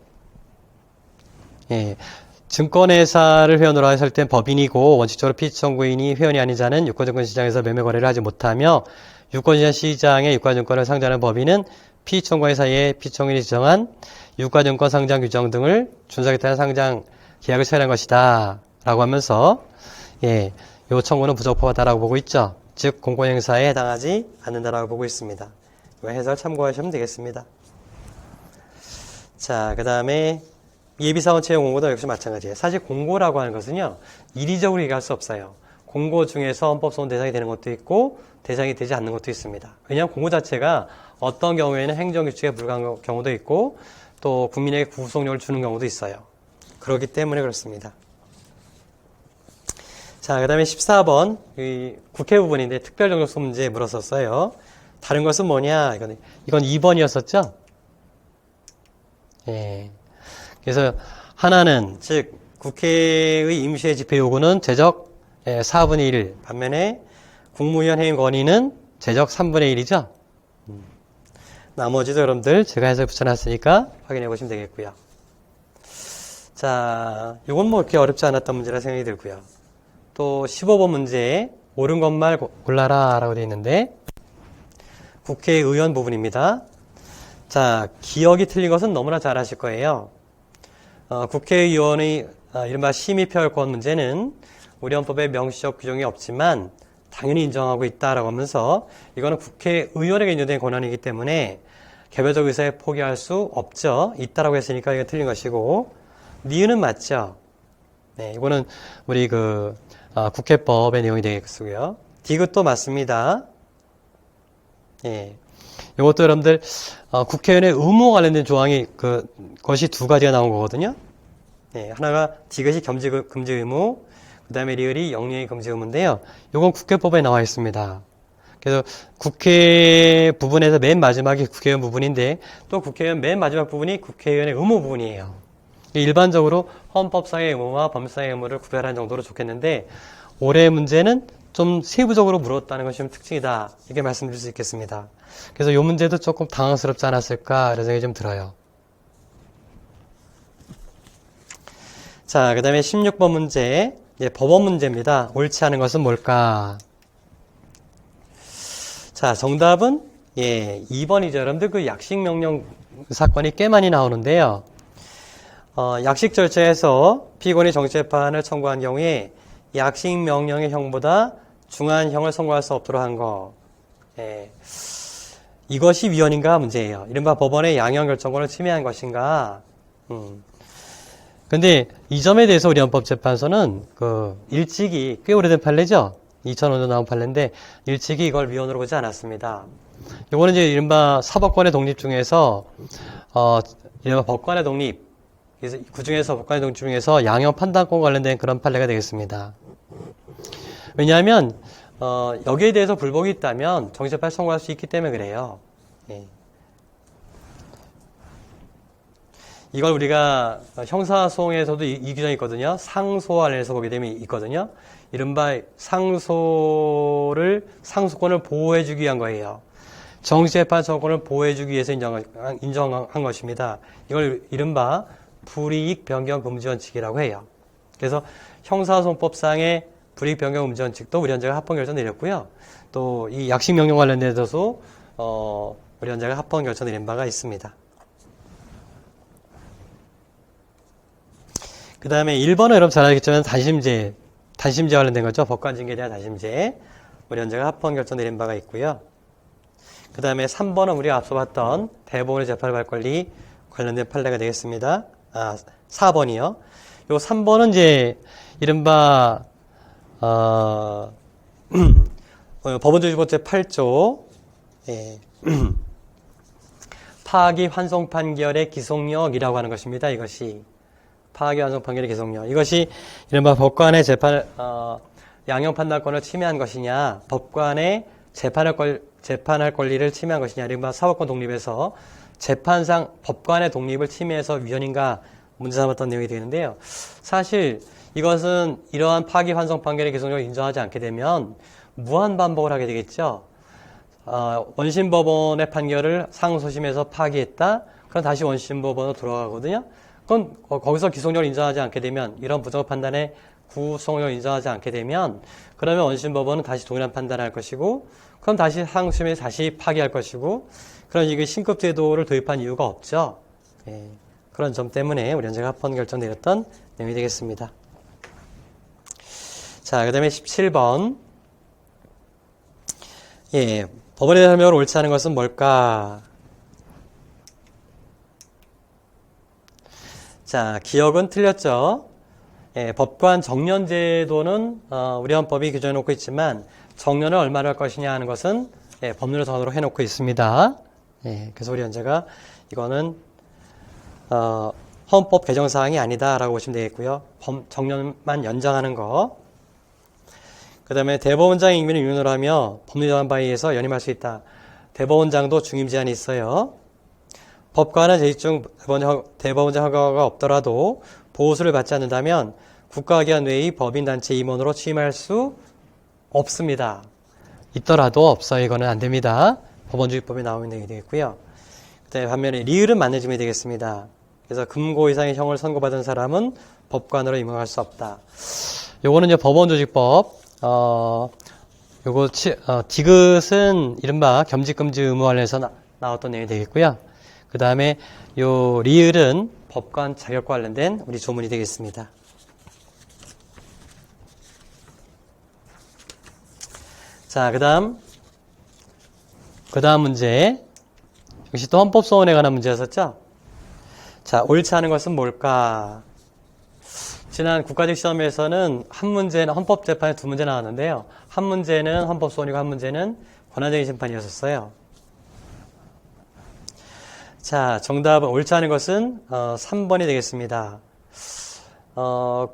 증권회사를 회원으로 했을 땐 법인이고 원칙적으로 피청구인이 회원이 아닌 자는 유가증권 시장에서 매매 거래를 하지 못하며 유가시장에 유가증권을 상장하는 법인은 피청구회사의 피청구인이 지정한 유가증권 상장 규정 등을 준수하겠다는 상장 계약을 체결한 것이다 라고 하면서 요 청구는 부적법하다라고 보고 있죠. 즉 공권행사에 해당하지 않는다라고 보고 있습니다. 이 해설 참고하시면 되겠습니다. 자, 그 다음에 예비사원 채용 공고도 역시 마찬가지예요. 사실 공고라고 하는 것은요, 이리적으로 얘기할 수 없어요. 공고 중에서 헌법소원 대상이 되는 것도 있고 대상이 되지 않는 것도 있습니다. 왜냐하면 공고 자체가 어떤 경우에는 행정규칙에 불과한 경우도 있고 또 국민에게 구속력을 주는 경우도 있어요. 그렇기 때문에 그렇습니다. 자, 그 다음에 14번 이 국회 부분인데 특별정적소 문제 물었었어요. 다른 것은 뭐냐? 이건 2번이었었죠? 그래서 하나는 즉 국회의 임시회 집회 요구는 제적 4분의 1 반면에 국무위원 해임 건의는 제적 3분의 1이죠. 나머지도 여러분들 제가 해서 붙여놨으니까 확인해 보시면 되겠고요. 자, 이건 뭐 그렇게 어렵지 않았던 문제라 생각이 들고요. 또 15번 문제에 옳은 것만 골라라 라고 되어 있는데 국회의원 부분입니다. 자, 기억이 틀린 것은 너무나 잘 아실 거예요. 국회의원의 이른바 심의표결권 문제는 우리 헌법에 명시적 규정이 없지만 당연히 인정하고 있다라고 하면서 이거는 국회의원에게 인정된 권한이기 때문에 개별적 의사에 포기할 수 없죠. 있다라고 했으니까 이게 틀린 것이고 니은은 맞죠. 네, 이거는 우리 국회법의 내용이 되겠고요. 디귿도 맞습니다. 이것도 여러분들 국회의원의 의무와 관련된 조항이 그것이 두 가지가 나온 거거든요. 하나가 디귿이 금지 의무, 그 다음에 리을이 영리의 금지 의무인데요. 이건 국회법에 나와 있습니다. 그래서 국회 부분에서 맨 마지막이 국회의원 부분인데 또 국회의원 맨 마지막 부분이 국회의원의 의무 부분이에요. 일반적으로 헌법상의 의무와 법상의 의무를 구별하는 정도로 좋겠는데 올해 문제는 좀 세부적으로 물었다는 것이 좀 특징이다. 이렇게 말씀드릴 수 있겠습니다. 그래서 이 문제도 조금 당황스럽지 않았을까 이런 생각이 좀 들어요. 자, 그 다음에 16번 문제 법원 문제입니다. 옳지 않은 것은 뭘까? 자, 정답은 2번이죠. 여러분들 그 약식명령 사건이 꽤 많이 나오는데요. 약식 절차에서 피고인이 정치재판을 청구한 경우에 약식명령의 형보다 중한 형을 선고할 수 없도록 한 거. 이것이 위헌인가 문제예요. 이른바 법원의 양형 결정권을 침해한 것인가. 근데 이 점에 대해서 우리 헌법재판소는 일찍이 꽤 오래된 판례죠. 2005년 나온 판례인데 일찍이 이걸 위헌으로 보지 않았습니다. 이거는 이제 이른바 사법권의 독립 중에서 이른바 법관의 독립. 그래서 그 중에서 법관의 독립 중에서 양형 판단권 관련된 그런 판례가 되겠습니다. 왜냐하면 여기에 대해서 불복이 있다면 정치재판을 청구할 수 있기 때문에 그래요. 이걸 우리가 형사소송에서도 이 규정이 있거든요. 상소와 관련해서 보게 되면 있거든요. 이른바 상소권을 보호해주기 위한 거예요. 정치재판 청구권을 보호해주기 위해서 인정한 것입니다. 이걸 이른바 불이익 변경 금지 원칙이라고 해요. 그래서 형사소송법상의 불이익 변경 금지 원칙도 우리 헌재가 합헌 결정 내렸고요. 또 이 약식 명령 관련돼서도 우리 헌재가 합헌 결정 내린 바가 있습니다. 그 다음에 1번은 여러분 잘 알겠지만 단심제 관련된 거죠. 법관 징계에 대한 단심제. 우리 헌재가 합헌 결정 내린 바가 있고요. 그 다음에 3번은 우리가 앞서 봤던 대법원의 재판발 권리 관련된 판례가 되겠습니다. 4번이요. 요 3번은 이제 이른바 법원조직법 제8조 파기 환송 판결의 기속력이라고 하는 것입니다. 이것이 파기 환송 판결의 기속력. 이것이 이른바 법관의 양형 판단권을 침해한 것이냐, 법관의 재판할 권리를 침해한 것이냐, 이른바 사법권 독립에서 재판상 법관의 독립을 침해해서 위헌인가 문제 삼았던 내용이 되는데요. 사실 이것은 이러한 파기 환송 판결의 기속력을 인정하지 않게 되면 무한 반복을 하게 되겠죠. 원심법원의 판결을 상소심에서 파기했다. 그럼 다시 원심법원으로 돌아가거든요. 그건 거기서 기속력을 인정하지 않게 되면, 이런 부정적 판단에 구속력을 인정하지 않게 되면, 그러면 원심법원은 다시 동일한 판단을 할 것이고, 그럼 다시 상소심에서 다시 파기할 것이고, 그런 이게 신급제도를 도입한 이유가 없죠. 그런 점 때문에 우리 헌재가 합헌 결정 내렸던 내용이 되겠습니다. 자, 그 다음에 17번. 법원의 설명을 옳지 않은 것은 뭘까? 자, 기억은 틀렸죠. 법관 정년제도는 우리 헌법이 규정해 놓고 있지만 정년을 얼마나 할 것이냐 하는 것은 법률을 정하도록 해놓고 있습니다. 그래서 우리 헌재가 이거는 헌법 개정 사항이 아니다라고 보시면 되겠고요. 정년만 연장하는 거. 그 다음에 대법원장의 임기를 유연으로 하며 법률 정한 바에 의해서 연임할 수 있다. 대법원장도 중임 제한이 있어요. 법관은 재직 중 대법원장 허가가 없더라도 보호수를 받지 않는다면 국가기관 외의 법인단체 임원으로 취임할 수 없습니다. 있더라도 없어요. 이거는 안 됩니다. 법원주의법에 나오는 내용이 되겠고요. 그다음에 반면에 리을은 맞는 질문이 되겠습니다. 그래서 금고 이상의 형을 선고받은 사람은 법관으로 임명할 수 없다. 요거는 이제 법원조직법 요거 디귿은 이른바 겸직금지 의무 관련해서 나왔던 내용이 되겠고요. 그 다음에 요 리을은 법관 자격과 관련된 우리 조문이 되겠습니다. 자, 그 다음 문제. 역시 또 헌법소원에 관한 문제였었죠? 자, 옳지 않은 것은 뭘까? 지난 국가직 시험에서는 한 문제는 헌법재판에 두 문제 나왔는데요. 한 문제는 헌법소원이고 한 문제는 권한쟁의 심판이었었어요. 자, 정답은 옳지 않은 것은 3번이 되겠습니다.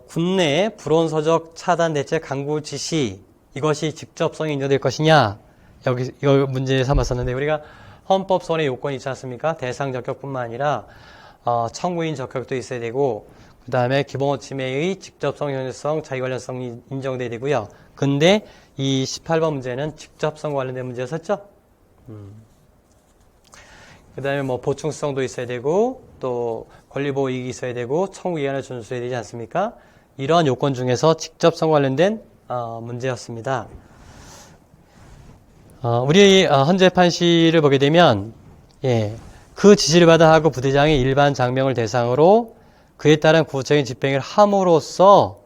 국내 불온서적 차단 대책 강구 지시, 이것이 직접성이 인정될 것이냐? 이거 문제 삼았었는데, 우리가 헌법소원의 요건이 있지 않습니까? 대상 적격뿐만 아니라 청구인 적격도 있어야 되고, 그 다음에 기본권 침해의 직접성, 현실성, 자기관련성이 인정돼야 되고요. 근데 이 18번 문제는 직접성과 관련된 문제였었죠? 그 다음에 뭐 보충성도 있어야 되고, 또 권리보호 이익이 있어야 되고, 청구기한을 준수해야 되지 않습니까? 이러한 요건 중에서 직접성과 관련된 문제였습니다. 우리 헌재 판시를 보게 되면, 그 지시를 받아 하고 부대장이 일반 장병을 대상으로 그에 따른 구체적인 집행을 함으로써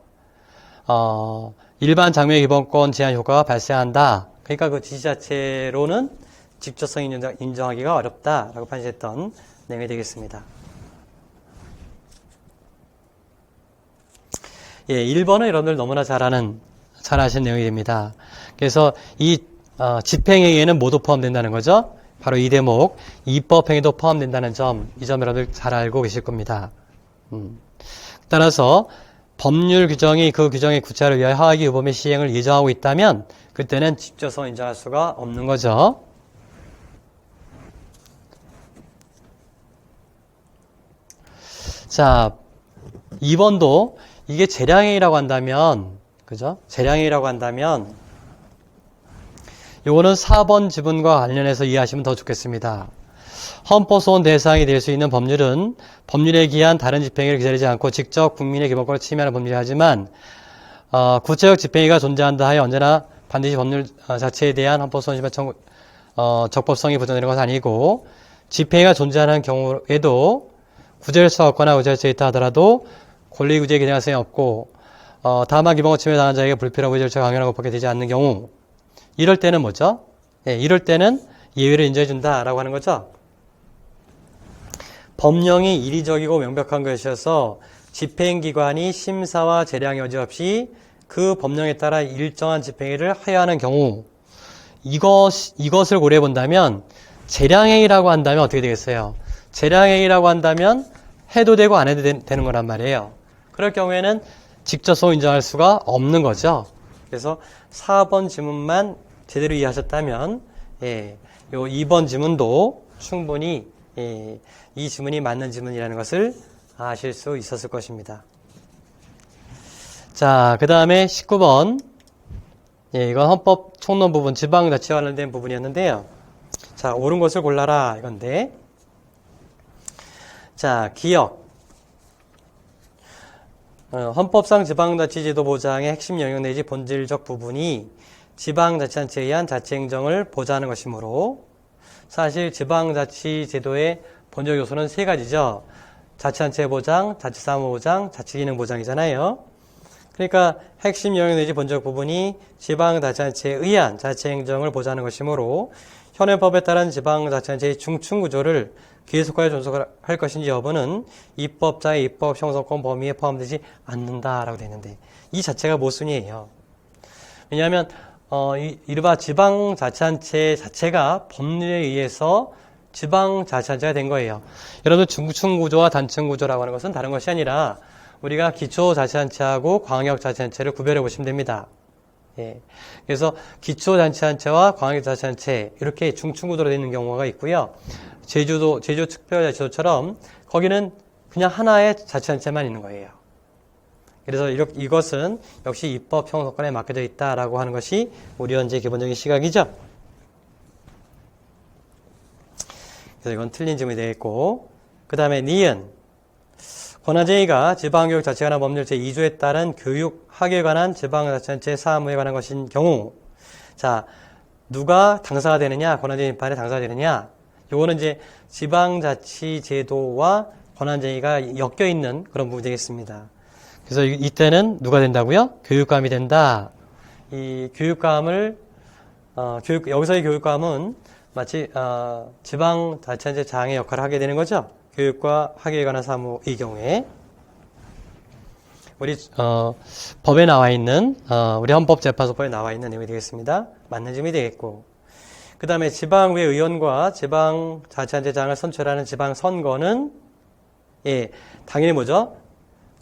일반 장병의 기본권 제한 효과가 발생한다. 그러니까 그 지시 자체로는 직접성 인정하기가 어렵다라고 판시했던 내용이 되겠습니다. 1번은 여러분들 너무나 잘 아시는 내용이 됩니다. 그래서 이 집행행위에는 모두 포함된다는 거죠. 바로 이 대목, 입법행위도 포함된다는 점, 이 점 여러분들 잘 알고 계실 겁니다. 따라서 법률 규정이 그 규정의 구체화를 위하여 하악의 유범의 시행을 예정하고 있다면 그때는 직접성 인정할 수가 없는 거죠. 자, 2번도 이게 재량행위라고 한다면, 그죠? 재량행위라고 한다면 요거는 4번 지분과 관련해서 이해하시면 더 좋겠습니다. 헌법소원 대상이 될 수 있는 법률은 법률에 기한 다른 집행위를 기다리지 않고 직접 국민의 기본권을 침해하는 법률이 하지만 구체적 집행위가 존재한다 하여 언제나 반드시 법률 자체에 대한 헌법소원 심판 청구 적법성이 보존되는 것은 아니고 집행위가 존재하는 경우에도 구제할수가 없거나 구제할수 있다 하더라도 권리구제의 기능성이 없고 다만 기본권 침해 당한 자에게 불필요한 구제 절차가 강요하고 법게 되지 않는 경우 이럴 때는 뭐죠? 예, 이럴 때는 예외를 인정해준다라고 하는 거죠. 법령이 이리적이고 명백한 것이어서 집행기관이 심사와 재량 여지없이 그 법령에 따라 일정한 집행일을 하여야 하는 경우 이것을 고려해 본다면 재량행위라고 한다면 어떻게 되겠어요? 재량행위라고 한다면 해도 되고 안 해도 되는 거란 말이에요. 그럴 경우에는 직접소 인정할 수가 없는 거죠. 그래서 4번 지문만 제대로 이해하셨다면 요 2번 지문도 충분히 이 지문이 맞는 지문이라는 것을 아실 수 있었을 것입니다. 자, 그 다음에 19번. 이건 헌법 총론 부분, 지방자치와 관련된 부분이었는데요. 자, 옳은 것을 골라라 이건데. 자, 기역. 헌법상 지방자치제도 보장의 핵심 영역 내지 본질적 부분이 지방자치단체에 의한 자치행정을 보장하는 것이므로 사실 지방자치제도의 본적 요소는 세 가지죠. 자치단체 보장, 자치사무 보장, 자치기능 보장이잖아요. 그러니까 핵심 영역 내지 본적 부분이 지방자치단체에 의한 자치행정을 보장하는 것이므로 현행 법에 따른 지방자치단체의 중층구조를 계속하여 존속할 것인지 여부는 입법자의 입법 형성권 범위에 포함되지 않는다라고 되어 있는데 이 자체가 모순이에요. 왜냐하면 이른바 지방자치단체 자체가 법률에 의해서 지방자치단체가 된 거예요. 여러분 중층구조와 단층구조라고 하는 것은 다른 것이 아니라 우리가 기초자치단체하고 광역자치단체를 구별해 보시면 됩니다. 예. 그래서 기초자치단체와 광역자치단체 이렇게 중층구조로 되어 있는 경우가 있고요. 제주 특별자치도처럼 거기는 그냥 하나의 자치단체만 있는 거예요. 그래서 이것은 역시 입법 형성권에 맡겨져 있다라고 하는 것이 우리 현재 기본적인 시각이죠. 그래서 이건 틀린 질문이 되겠고, 그 다음에 니은. 권한쟁의가 지방교육자치관한 법률 제2조에 따른 교육, 학에 관한 지방자치단체 사무에 관한 것인 경우, 자, 누가 당사가 되느냐, 권한쟁의 심판에 당사가 되느냐, 요거는 이제 지방자치제도와 권한쟁의가 엮여 있는 그런 부분이 되겠습니다. 그래서 이때는 누가 된다고요? 교육감이 된다. 이 교육감을, 여기서의 교육감은 마치 지방자치단체 장의 역할을 하게 되는 거죠. 교육과 학예에 관한 사무의 경우에 우리 법에 나와 있는 우리 헌법재판소법에 나와 있는 내용이 되겠습니다. 맞는 점이 되겠고, 그 다음에 지방의회 의원과 지방자치단체장을 선출하는 지방선거는 당연히 뭐죠?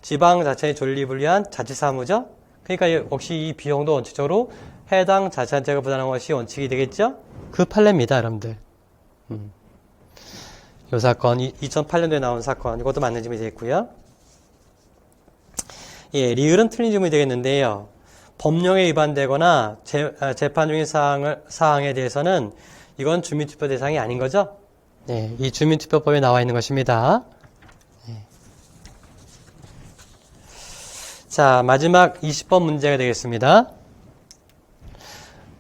지방자치의 존립을 위한 자치사무죠. 그러니까 역시 이 비용도 원칙적으로 해당 자치단체가 부담하는 것이 원칙이 되겠죠. 그 판례입니다, 여러분들. 이 사건, 2008년도에 나온 사건, 이것도 맞는 점이 되겠고요. 리을은 틀린 질문이 되겠는데요. 법령에 위반되거나 재판 중인 사항에 대해서는 이건 주민투표 대상이 아닌 거죠? 네, 이 주민투표법에 나와 있는 것입니다. 네. 자, 마지막 20번 문제가 되겠습니다.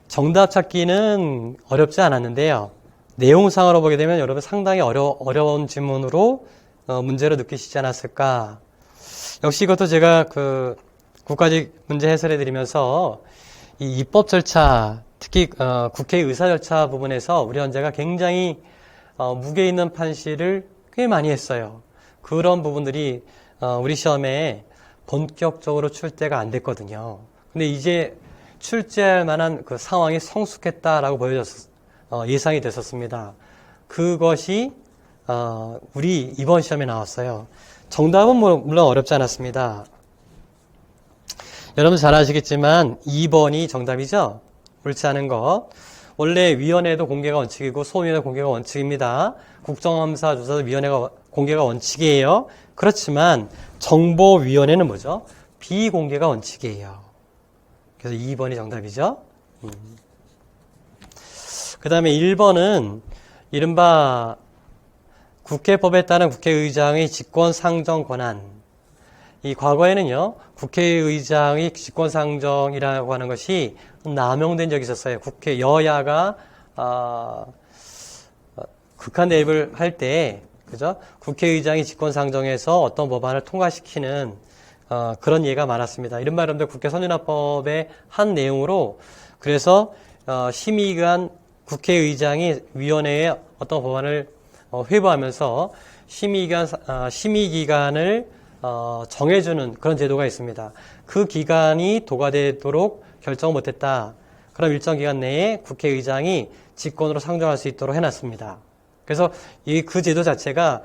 정답 찾기는 어렵지 않았는데요. 내용상으로 보게 되면 여러분 상당히 어려운 질문으로 문제로 느끼시지 않았을까. 역시 이것도 제가 국가직 문제 해설해 드리면서 이 입법 절차, 특히 국회 의사 절차 부분에서 우리 헌재가 굉장히 무게 있는 판시를 꽤 많이 했어요. 그런 부분들이 우리 시험에 본격적으로 출제가 안 됐거든요. 근데 이제 출제할 만한 그 상황이 성숙했다라고 예상이 됐었습니다. 그것이 우리 이번 시험에 나왔어요. 정답은 물론 어렵지 않았습니다. 여러분 잘 아시겠지만 2번이 정답이죠? 옳지 않은 것. 원래 위원회도 공개가 원칙이고 소위원회 공개가 원칙입니다. 국정감사 조사위원회가 공개가 원칙이에요. 그렇지만 정보위원회는 뭐죠? 비공개가 원칙이에요. 그래서 2번이 정답이죠. 그 다음에 1번은 이른바 국회법에 따른 국회의장의 직권상정 권한. 이 과거에는요, 국회의장의 직권상정이라고 하는 것이 남용된 적이 있었어요. 여야가 극한 대립을 할 때, 그죠? 국회의장이 직권상정해서 어떤 법안을 통과시키는 그런 예가 많았습니다. 이른바 여러분들 국회 선진화법의 한 내용으로 그래서 심의기관 국회의장이 위원회에 어떤 법안을 회부하면서 심의기간을 정해주는 그런 제도가 있습니다. 그 기간이 도과되도록 결정을 못했다. 그럼 일정 기간 내에 국회의장이 직권으로 상정할 수 있도록 해놨습니다. 그래서 그 제도 자체가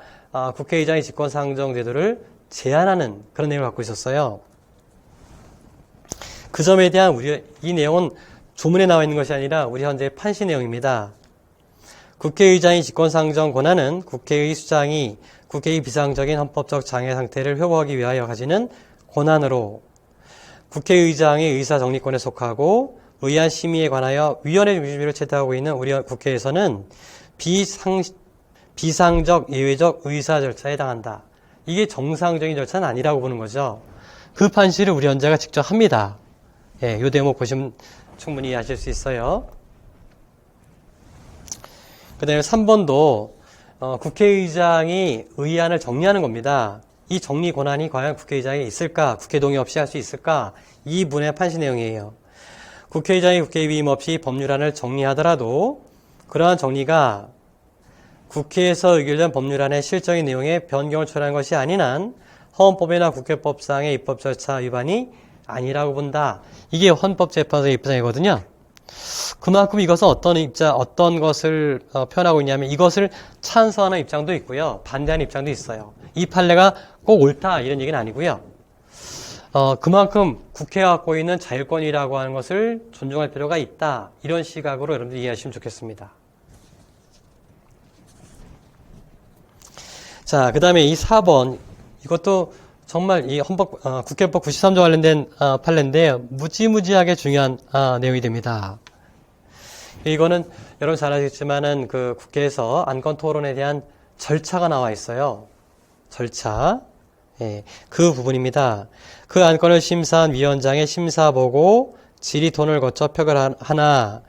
국회의장의 직권 상정 제도를 제한하는 그런 내용을 갖고 있었어요. 그 점에 대한 이 내용은 조문에 나와 있는 것이 아니라 우리 현재 판시 내용입니다. 국회의장의 직권상정 권한은 국회의 수장이 국회의 비상적인 헌법적 장애 상태를 회복하기 위하여 가지는 권한으로 국회의장의 의사정리권에 속하고 의안 심의에 관하여 위원회 중심주의를 채택하고 있는 우리 국회에서는 비상적 예외적 의사 절차에 해당한다. 이게 정상적인 절차는 아니라고 보는 거죠. 그 판시를 우리 헌재가 직접 합니다. 예, 이 대목 보시면 충분히 이해하실 수 있어요. 그 다음에 3번도 국회의장이 의안을 정리하는 겁니다. 이 정리 권한이 과연 국회의장에 있을까? 국회 동의 없이 할 수 있을까? 이 문의 판시 내용이에요. 국회의장이 국회의 위임 없이 법률안을 정리하더라도 그러한 정리가 국회에서 의결된 법률안의 실적인 내용에 변경을 초래한 것이 아닌 한 헌법이나 국회법상의 입법 절차 위반이 아니라고 본다. 이게 헌법재판소의 입장이거든요. 그만큼 이것은 어떤 것을 표현하고 있냐면 이것을 찬성하는 입장도 있고요. 반대하는 입장도 있어요. 이 판례가 꼭 옳다 이런 얘기는 아니고요. 그만큼 국회가 갖고 있는 자율권이라고 하는 것을 존중할 필요가 있다. 이런 시각으로 여러분들 이해하시면 좋겠습니다. 자, 그 다음에 이 4번 이것도 정말 이 국회법 93조 관련된 판례인데 무지무지하게 중요한 내용이 됩니다. 이거는 여러분 잘 아시겠지만은 그 국회에서 안건 토론에 대한 절차가 나와 있어요. 절차. 예, 그 부분입니다. 그 안건을 심사한 위원장의 심사 보고 질의토론을 거쳐 표결하나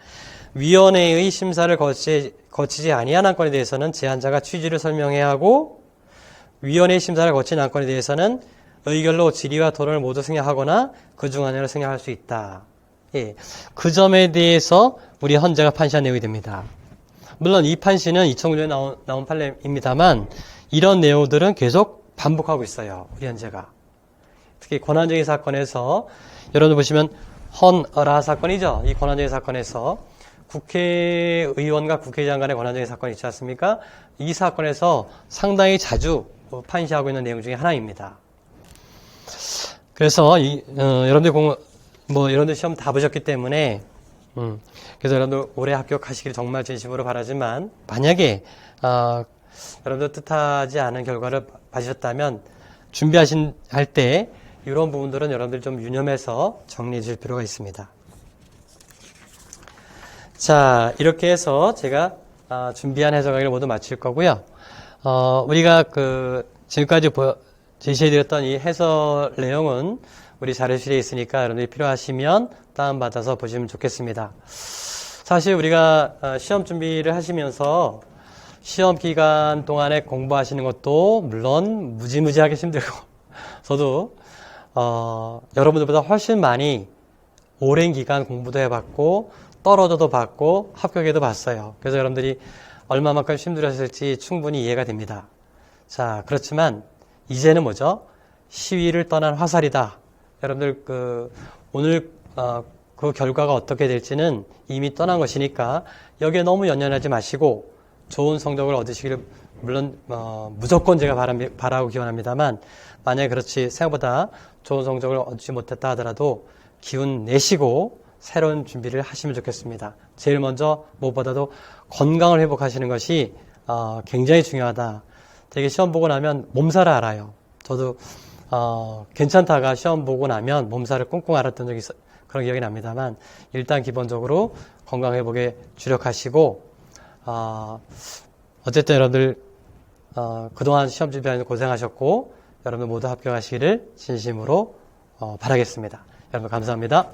위원회의 심사를 거치지 아니한 안건에 대해서는 제안자가 취지를 설명해야 하고 위원회 심사를 거친 안건에 대해서는 의결로 질의와 토론을 모두 승낙하거나 그중 하나를 승낙할 수 있다. 예, 그 점에 대해서 우리 헌재가 판시한 내용이 됩니다. 물론 이 판시는 2009년에 나온 판례입니다만 이런 내용들은 계속 반복하고 있어요. 우리 헌재가. 특히 권한쟁의 사건에서 여러분 보시면 헌어라 사건이죠. 이 권한쟁의 사건에서 국회의원과 국회의장 간의 권한쟁의 사건이 있지 않습니까? 이 사건에서 상당히 자주 판시하고 있는 내용 중에 하나입니다. 그래서 여러분들 시험 다 보셨기 때문에 그래서 여러분들 올해 합격하시길 정말 진심으로 바라지만 만약에 여러분들 뜻하지 않은 결과를 받으셨다면 할 때 이런 부분들은 여러분들 좀 유념해서 정리해 줄 필요가 있습니다. 자, 이렇게 해서 제가 준비한 해설 강의를 모두 마칠 거고요. 우리가 지금까지 제시해드렸던 이 해설 내용은 우리 자료실에 있으니까 여러분들이 필요하시면 다운받아서 보시면 좋겠습니다. 사실 우리가 시험 준비를 하시면서 시험 기간 동안에 공부하시는 것도 물론 무지무지하게 힘들고 저도 여러분들보다 훨씬 많이 오랜 기간 공부도 해봤고 떨어져도 봤고 합격해도 봤어요. 그래서 여러분들이 얼마만큼 힘들었을지 충분히 이해가 됩니다. 자, 그렇지만 이제는 뭐죠? 시위를 떠난 화살이다. 여러분들 오늘 그 결과가 어떻게 될지는 이미 떠난 것이니까 여기에 너무 연연하지 마시고 좋은 성적을 얻으시기를 물론 무조건 제가 바라고 기원합니다만 만약에 그렇지 생각보다 좋은 성적을 얻지 못했다 하더라도 기운 내시고 새로운 준비를 하시면 좋겠습니다. 제일 먼저 무엇보다도 건강을 회복하시는 것이 굉장히 중요하다. 되게 시험 보고 나면 몸살을 알아요. 저도 괜찮다가 시험 보고 나면 몸살을 꽁꽁 앓았던 적이 그런 기억이 납니다만 일단 기본적으로 건강 회복에 주력하시고 어쨌든 여러분들 그동안 시험 준비하는 데 고생하셨고 여러분 모두 합격하시기를 진심으로 바라겠습니다. 여러분 감사합니다.